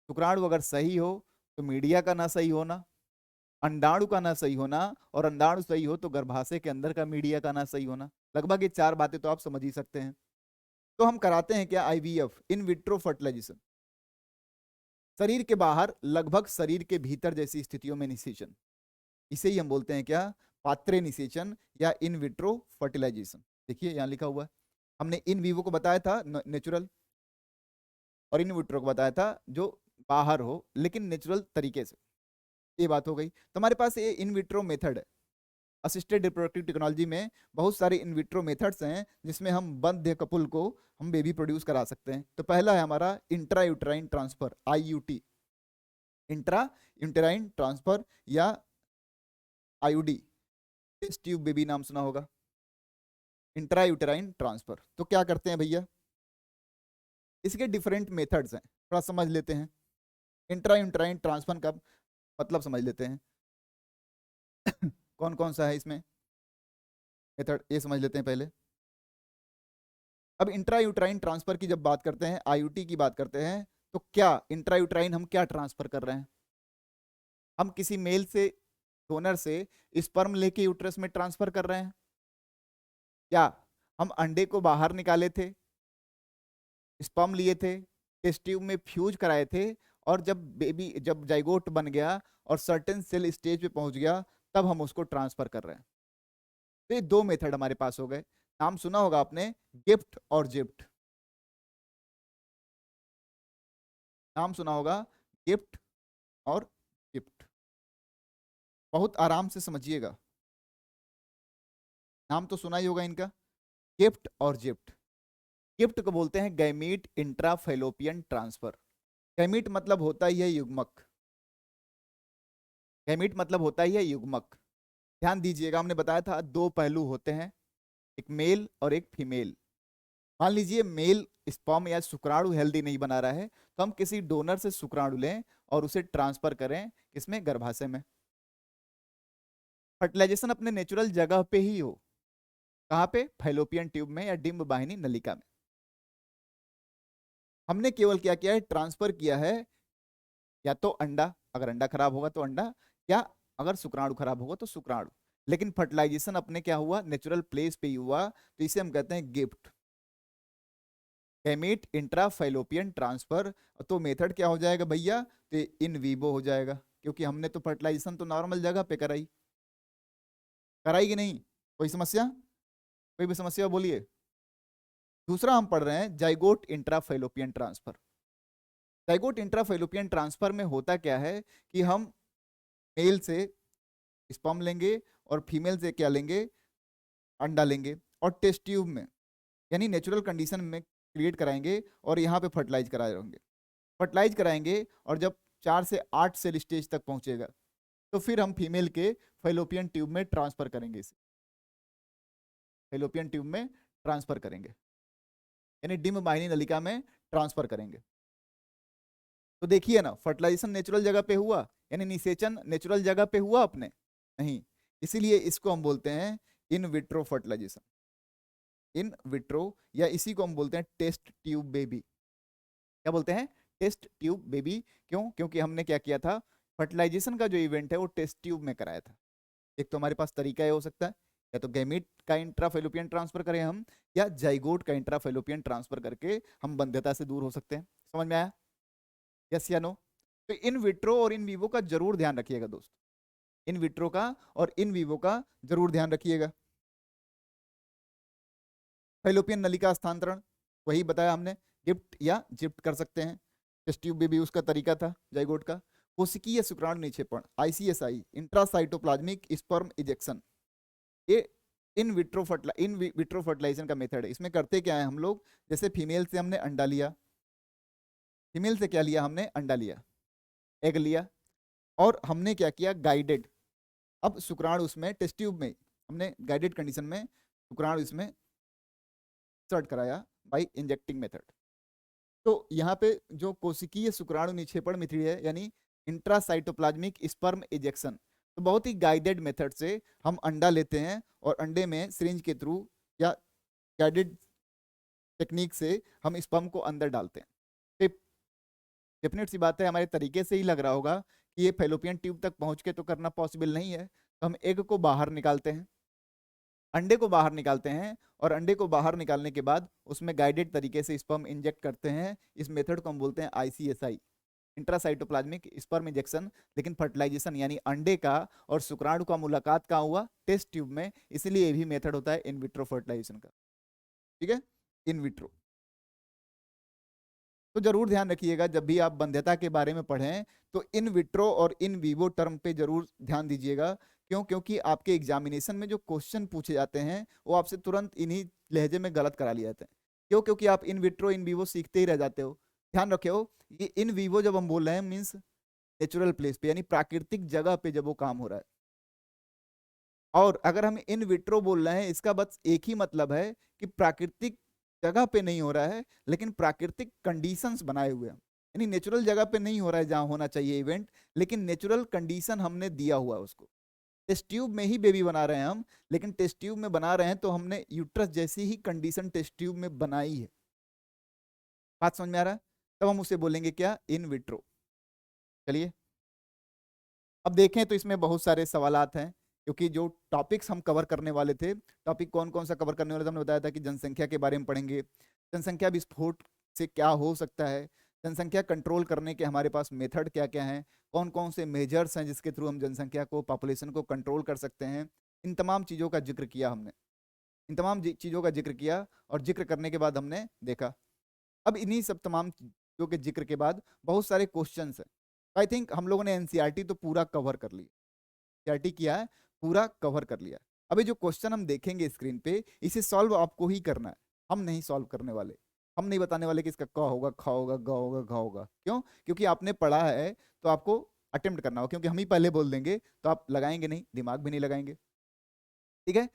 शुक्राणु अगर सही हो तो मीडिया का ना सही होना, अंडाणु का ना सही होना, और अंडाणु सही हो तो गर्भाशय के अंदर का मीडिया का ना सही होना। लगभग ये चार बातें तो आप समझ ही सकते हैं। तो हम कराते हैं क्या, आईवीएफ, इन विट्रो फर्टिलाइजेशन, शरीर के बाहर लगभग शरीर के भीतर जैसी स्थितियों में निषेचन, इसे ही हम बोलते हैं क्या, पात्रे निषेचन या इन विट्रो फर्टिलाइजेशन। देखिए यहां लिखा हुआ है, हमने इन वीवो को बताया था नेचुरल, और इन विट्रो को बताया था जो बाहर हो लेकिन नेचुरल तरीके से। ये बात हो गई। तो हमारे पास ये इन विट्रो मेथड है, असिस्टेड रिप्रोडक्टिव टेक्नोलॉजी में बहुत सारे इन विट्रो मेथड्स हैं जिसमें हम बंध्य कपुल को हम बेबी प्रोड्यूस करा सकते हैं। तो पहला है हमारा intra uterine transfer, IUT, intra uterine transfer या आईयूडी, टेस्ट ट्यूब बेबी नाम सुना होगा, इंट्रा यूट्राइन ट्रांसफर। तो क्या करते हैं भैया, इसके डिफरेंट मेथड्स हैं, थोड़ा समझ लेते हैं। इंट्रा यूट्राइन ट्रांसफर का मतलब समझ लेते हैं कौन कौन सा है इसमें मेथड, ये समझ लेते हैं पहले। अब इंट्रा यूट्राइन ट्रांसफर की जब बात करते हैं, आईयूटी की बात करते हैं, तो क्या इंट्रा यूट्राइन हम क्या ट्रांसफर कर रहे हैं, हम किसी मेल से, डोनर से स्पर्म लेके यूट्रस में ट्रांसफर कर रहे हैं, या हम अंडे को बाहर निकाले थे, स्पर्म लिए थे, टेस्ट ट्यूब में फ्यूज कराए थे, और जब बेबी, जब जाइगोट बन गया और सर्टेन सेल स्टेज पे पहुंच गया, तब हम उसको ट्रांसफर कर रहे हैं। तो ये दो मेथड हमारे पास हो गए। नाम सुना होगा आपने, गिफ्ट और जिफ्ट, नाम सुना होगा, गिफ्ट और गिफ्ट। बहुत आराम से समझिएगा, नाम तो सुना ही होगा इनका, गिफ्ट और जिफ्ट। गिफ्ट को बोलते हैं गैमीट इंट्राफेलोपियन ट्रांसफर। गैमीट मतलब होता ही है युग्मक, गैमीट मतलब होता ही है युग्मक। ध्यान दीजिएगा, हमने बताया था दो पहलू होते हैं, एक मेल और एक फीमेल। मान लीजिए मेल स्पर्म या शुक्राणु हेल्दी नहीं बना रहा है, तो हम किसी डोनर से शुक्राणु लें और उसे ट्रांसफर करें किसमें, गर्भाशय में। फर्टिलाइजेशन अपने नेचुरल जगह पे ही हो, कहाँ पे, फैलोपियन ट्यूब में या डिंब वाहिनी नलिका में। हमने केवल क्या किया है, ट्रांसफर किया है, या तो अंडा, अगर अंडा खराब होगा तो अंडा, या अगर शुक्राणु खराब होगा तो शुक्राणु। लेकिन फर्टिलाइजेशन अपने क्या हुआ, नेचुरल प्लेस पे ही हुआ, तो इसे हम कहते हैं गिफ्ट, गैमीट इंट्राफैलोपियन ट्रांसफर। तो मेथड क्या हो जाएगा भैया, तो इन वीवो हो जाएगा, क्योंकि हमने तो फर्टिलाइजेशन तो नॉर्मल जगह पे कराई, कराई कि नहीं, कोई समस्या, कोई भी समस्या बोलिए। दूसरा हम पढ़ रहे हैं जाइगोट इंट्राफैलोपियन ट्रांसफर। जाइगोट इंट्राफैलोपियन ट्रांसफर में होता क्या है कि हम मेल से स्पर्म लेंगे और फीमेल से क्या लेंगे, अंडा लेंगे, और टेस्ट ट्यूब में यानी नेचुरल कंडीशन में क्रिएट कराएंगे, और यहाँ पे फर्टिलाइज कराए होंगे, फर्टिलाइज कराएंगे, और जब 4 से 8 सेल स्टेज तक पहुंचेगा, तो फिर हम फीमेल के फैलोपियन ट्यूब में ट्रांसफर करेंगे, इसे फैलोपियन ट्यूब में ट्रांसफर करेंगे, यानी डिंब वाहिनी नलिका में ट्रांसफर करेंगे। तो देखिए ना, फर्टिलाइजेशन नेचुरल जगह पे हुआ, यानी निषेचन नेचुरल जगह पे हुआ अपने, नहीं, इसीलिए इसको हम बोलते हैं in vitro fertilization, in vitro, या इसी को हम बोलते हैं टेस्ट ट्यूब बेबी। क्या बोलते हैं, टेस्ट ट्यूब बेबी। क्यों, क्योंकि हमने क्या किया था, फर्टिलाइजेशन का जो इवेंट है वो टेस्ट ट्यूब में कराया था। एक तो हमारे पास तरीका ये हो सकता है, या तो गैमीट का इंट्राफेलोपियन ट्रांसफर करें हम, या जाइगोट का इंट्राफेलोपियन ट्रांसफर करके हम बंध्यता से दूर हो सकते हैं। समझ में आया, यस या नो। तो इन विट्रो और इन वीवो का जरूर ध्यान रखिएगा दोस्त, इन विट्रो का और इन वीवो का जरूर ध्यान रखिएगा। फैलोपियन नलिका स्थानांतरण वही बताया हमने, गिफ्ट या जिफ्ट कर सकते हैं, टेस्ट ट्यूब बेबी उसका तरीका था जाइगोट का। कोशिकीय शुक्राणु निक्षेपण, आईसीएसआई, इंट्रासाइटोप्लाज्मिक स्पर्म इजेक्शन, ये इन विट्रो फर्टिलाइजेशन का मेथड है। इसमें करते क्या है हम लोग, जैसे फीमेल से हमने अंडा लिया, फीमेल से क्या लिया हमने, अंडा लिया, एग लिया, और हमने क्या किया, गाइडेड, अब शुक्राणु उसमें टेस्ट ट्यूब में हमने गाइडेड कंडीशन में शुक्राणु इसमें इंसर्ट कराया बाई इंजेक्टिंग मेथड। तो यहाँ पे जो कोशिकीय शुक्राणु निक्षेपण मिथि है यानी इंट्रासाइटोप्लाज्मिक स्पर्म इजेक्शन, तो बहुत ही गाइडेड मेथड से हम अंडा लेते हैं और अंडे में सिरिंज के थ्रू या गाइडेड टेक्निक से हम स्पर्म को अंदर डालते हैं। डेफिनेट सी बात है, हमारे तरीके से ही लग रहा होगा कि ये फेलोपियन ट्यूब तक पहुंच के तो करना पॉसिबल नहीं है, तो हम एग को बाहर निकालते हैं, अंडे को बाहर निकालते हैं, और अंडे को बाहर निकालने के बाद उसमें गाइडेड तरीके से स्पर्म इंजेक्ट करते हैं। इस मेथड को हम बोलते हैं आईसीएसआई, इंट्रासाइटोप्लाज्मिक स्पर्म इंजेक्शन। लेकिन फर्टिलाइजेशन यानी अंडे का और शुक्राणु का मुलाकात कहाँ हुआ? टेस्ट ट्यूब में, इसलिए ये भी मेथड होता है इन विट्रो फर्टिलाइजेशन का। ठीक है, इन विट्रो। तो जरूर ध्यान रखिएगा जब भी आप बंध्यता के बारे में पढ़ें तो इन विट्रो और इन विवो टर्म पे जरूर ध्यान दीजिएगा। क्यों? क्योंकि आपके एग्जामिनेशन में जो क्वेश्चन पूछे जाते हैं वो आपसे तुरंत इन्हीं लहजे में गलत करा लिए जाते हैं। क्यों? क्योंकि आप इन विट्रो इन विवो सीखते ही रह जाते हो। ध्यान रखियो, ये इन विवो जब हम बोल रहे हैं मीन्स नेचुरल प्लेस पे यानी प्राकृतिक जगह पे जब वो काम हो रहा है, और अगर हम इन विट्रो बोल रहे हैं इसका बस एक ही मतलब है कि प्राकृतिक जगह पे नहीं हो रहा है लेकिन प्राकृतिक कंडीशंस बनाए हुए हैं, यानी नेचुरल जगह पे नहीं हो रहा है जहां होना चाहिए इवेंट, लेकिन नेचुरल कंडीशन हमने दिया हुआ है उसको। टेस्ट ट्यूब में ही बेबी बना रहे हैं हम, लेकिन टेस्ट ट्यूब में बना रहे हैं तो हमने यूट्रस जैसी ही कंडीशन टेस्ट ट्यूब में बनाई है। बात समझ में आ रहा है? तब हम उसे बोलेंगे क्या? In vitro. चलिए अब देखें तो इसमें बहुत सारे सवालात हैं, क्योंकि जो टॉपिक्स हम कवर करने वाले थे, टॉपिक कौन कौन सा कवर करने वाले थे, हमने बताया था कि जनसंख्या के बारे में पढ़ेंगे, जनसंख्या विस्फोट से क्या हो सकता है, जनसंख्या कंट्रोल करने के हमारे पास मेथड क्या क्या हैं, कौन कौन से मेजर्स हैं जिसके थ्रू हम जनसंख्या को, पॉपुलेशन को कंट्रोल कर सकते हैं। इन तमाम चीज़ों का जिक्र किया हमने, इन तमाम चीज़ों का जिक्र किया, और जिक्र करने के बाद हमने देखा, अब इन्हीं सब तमाम चीज़ों के जिक्र के बाद बहुत सारे क्वेश्चंस हैं। आई थिंक हम लोगों ने एनसीईआरटी तो पूरा कवर कर लिया, एनसीईआरटी किया है, पूरा कवर कर लिया। अभी जो क्वेश्चन हम देखेंगे स्क्रीन पे, इसे सॉल्व आपको ही करना है, हम नहीं सॉल्व करने वाले, हम नहीं बताने वाले कि इसका क होगा, ख होगा, ग होगा, घ होगा। क्यों? क्योंकि आपने पढ़ा है तो आपको अटेम्प्ट करना होगा, क्योंकि हम ही पहले बोल देंगे तो आप लगाएंगे नहीं, दिमाग भी नहीं लगाएंगे। ठीक है,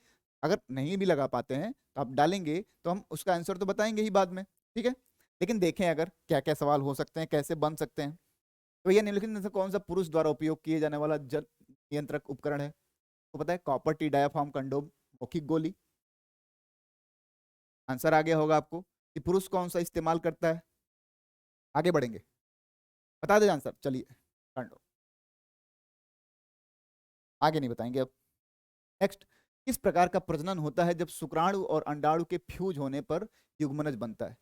अगर नहीं भी लगा पाते हैं तो आप डालेंगे तो हम उसका आंसर तो बताएंगे ही बाद में। ठीक है, लेकिन देखें अगर क्या क्या सवाल हो सकते हैं, कैसे बन सकते हैं। तो भैया निम्नलिखित में से कौन सा पुरुष द्वारा उपयोग किए जाने वाला जल नियंत्रक उपकरण है? तो पता है, कॉपर टी डायाफ्राम कंडोम, मौखिक गोली। आंसर आ गया होगा आपको कि पुरुष कौन सा इस्तेमाल करता है। आगे बढ़ेंगे, बता दे आंसर। चलिए कंडोम, आगे नहीं बताएंगे अब। नेक्स्ट, किस प्रकार का प्रजनन होता है जब शुक्राणु और अंडाणु के फ्यूज होने पर युग्मनज बनता है?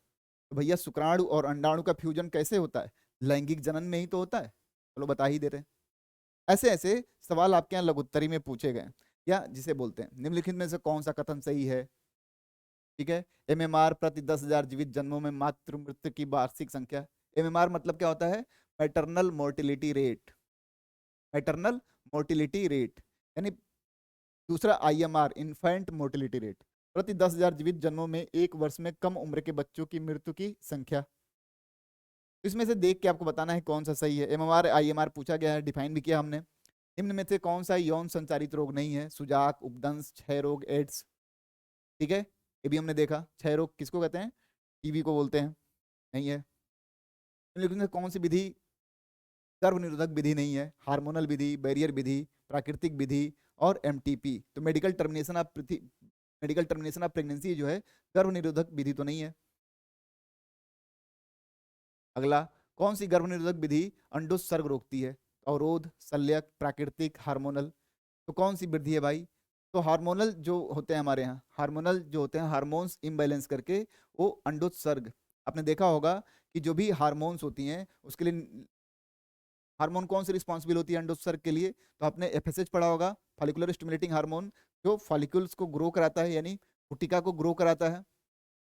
तो भैया शुक्राणु और अंडाणु का फ्यूजन कैसे होता है? लैंगिक जनन में ही तो होता है। चलो बता ही दे रहे हैं। ऐसे ऐसे सवाल आपके यहाँ लघुत्तरी में पूछे गए, या जिसे बोलते हैं निम्नलिखित में से कौन सा कथन सही है? ठीक है, एमएमआर प्रति 10,000 जीवित जन्मों में मातृ मृत्यु की वार्षिक संख्या। एमएमआर मतलब क्या होता है? Maternal mortality rate, maternal mortality rate, यानी दूसरा आईएमआर इन्फेंट मोर्टिलिटी रेट, प्रति 10,000 जीवित जन्मों में एक वर्ष में कम उम्र के बच्चों की मृत्यु की संख्या। इसमें से देख के आपको बताना है कौन सा सही है। एमएमआर आईएमआर पूछा गया है, डिफाइन भी किया हमने। निम्न में से कौन सा यौन संचारित रोग नहीं है? सुजाक, उपदंश, क्षय रोग, एड्स। ठीक है, ये भी हमने देखा। क्षय रोग किसको कहते हैं? टीबी को बोलते हैं, नहीं है। लेकिन कौन सी विधि गर्भ निरोधक विधि नहीं है? हार्मोनल विधि, बैरियर विधि, प्राकृतिक विधि और एमटीपी। तो मेडिकल टर्मिनेशन ऑफ प्रेगनेंसी जो है गर्भ निरोधक विधि तो नहीं है। अगला, कौन सी गर्भ निरोधक विधि अंडोत्सर्ग रोकती है? अवरोध, शल्यक, प्राकृतिक, हार्मोनल। तो कौन सी विधि है भाई? तो हार्मोनल जो होते हैं हमारे यहाँ, हार्मोनल जो होते हैं, हार्मोन्स इम्बैलेंस करके वो अंडोत्सर्ग। आपने देखा होगा कि जो भी हार्मोन्स होती हैं उसके लिए, हार्मोन कौन सी रिस्पॉन्सिबल होती है अंडोत्सर्ग के लिए? तो आपने एफएसएच पढ़ा होगा, फॉलिकुलर स्टिमुलेटिंग हार्मोन, जो फॉलिकल्स को ग्रो कराता है यानी पुटिका को ग्रो कराता है।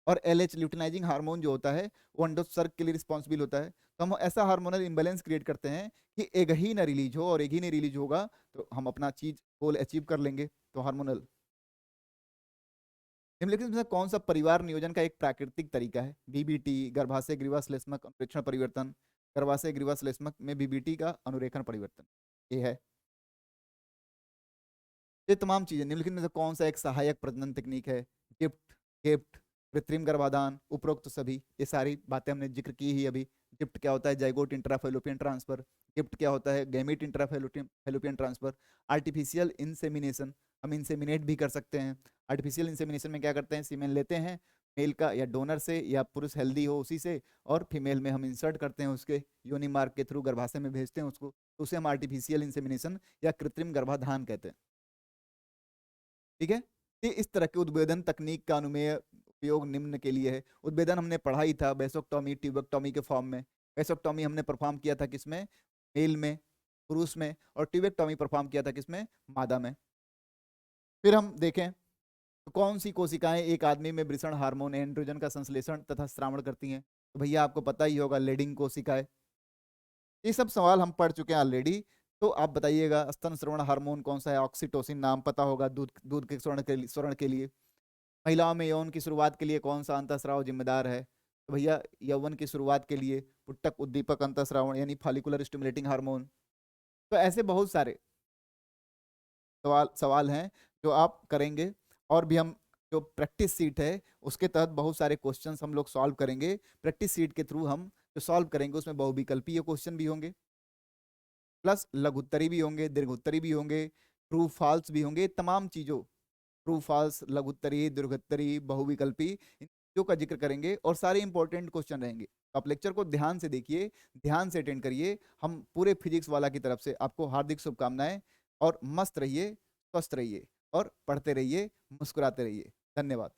और एलएच ल्यूटिनाइजिंग हार्मोन जो होता है वो अंडोत्सर्ग के लिए रिस्पॉन्सिबल होता है। तो हम ऐसा हार्मोनल इम्बैलेंस क्रिएट करते हैं कि एक ही ना रिलीज हो, और एक ही नहीं रिलीज होगा तो हम अपना चीज गोल अचीव कर लेंगे। तो हार्मोनल। निम्नलिखित में से कौन सा परिवार नियोजन का एक प्राकृतिक तरीका है? बीबीटी, गर्भाशय ग्रीवा श्लेष्मक अनुरेखण परिवर्तन। गर्भाशय ग्रीवा श्लेष्मक में बीबीटी का अनुरेखण परिवर्तन, ये है। ये तमाम चीजें निम्नलिखित में से कौन सा एक सहायक प्रजनन तकनीक है? गिफ्ट, गिफ्ट, कृत्रिम गर्भाधान, उपरोक्त सभी, ये सारी बातें हमने जिक्र की ही अभी। गिफ्ट क्या होता है, जाइगोट इंट्राफेलोपियन ट्रांसफर। गिफ्ट क्या होता है, gamete intrafallopian transfer. Artificial insemination, हम इंसेमिनेट भी कर सकते हैं। आर्टिफिशियल इंसेमिनेशन में क्या करते हैं, सीमेन लेते हैं मेल का या डोनर से, या पुरुष हेल्दी हो उसी से, और फीमेल में हम इंसर्ट करते हैं उसके योनि मार्ग के थ्रू, गर्भाशय में भेजते हैं उसको, तो उसे हम आर्टिफिशियल इंसेमिनेशन या कृत्रिम गर्भाधान कहते हैं। ठीक है, ये इस तरह के उद्भेदन तकनीक का अनुमेय उपयोग निम्न के लिए है। उद्भेदन हमने पढ़ा ही था, बेसोक्टोमी, ट्यूबेक्टोमी के फॉर्म में। बेसोक्टोमी हमने परफॉर्म किया था किसमें, मेल में, पुरुष में, और ट्यूबेक्टोमी परफॉर्म किया था किसमें, मादा में। फिर हम देखें तो कौन सी कोशिकाएं एक आदमी में वृषण हार्मोन एंड्रोजन का संश्लेषण तथा श्रावण करती हैं, तो भैया आपको पता ही होगा, लेडिंग कोशिकाएं। ये सब सवाल हम पढ़ चुके हैं ऑलरेडी। तो आप बताइएगा, स्तन श्रवण हार्मोन कौन सा है, ऑक्सीटोसिन नाम पता होगा, दूध दूध के स्वरण के लिए। महिलाओं में यौन की शुरुआत के लिए कौन सा अंतःस्राव जिम्मेदार है, तो भैया यौवन की शुरुआत के लिए पुट्टक उद्दीपक अंतःस्रावण यानी फॉलिकुलर स्टिमुलेटिंग हार्मोन। तो ऐसे बहुत सारे सवाल सवाल हैं जो आप करेंगे, और भी हम जो प्रैक्टिस सीट है उसके तहत बहुत सारे क्वेश्चंस हम लोग सॉल्व करेंगे। प्रैक्टिस सीट के थ्रू हम जो सॉल्व करेंगे उसमें बहुविकल्पीय क्वेश्चन भी होंगे, प्लस लघुत्तरी भी होंगे, दीर्घोत्तरी भी होंगे, ट्रू फॉल्स भी होंगे। तमाम चीजों, ट्रू फॉल्स, लघुत्तरी, दीर्घोत्तरी, बहुविकल्पी, इन चीजों का जिक्र करेंगे, और सारे इंपॉर्टेंट क्वेश्चन रहेंगे। आप लेक्चर को ध्यान से देखिए, ध्यान से अटेंड करिए। हम पूरे फिजिक्स वाला की तरफ से आपको हार्दिक शुभकामनाएं, और मस्त रहिए, स्वस्थ रहिए, और पढ़ते रहिए, मुस्कुराते रहिए। धन्यवाद।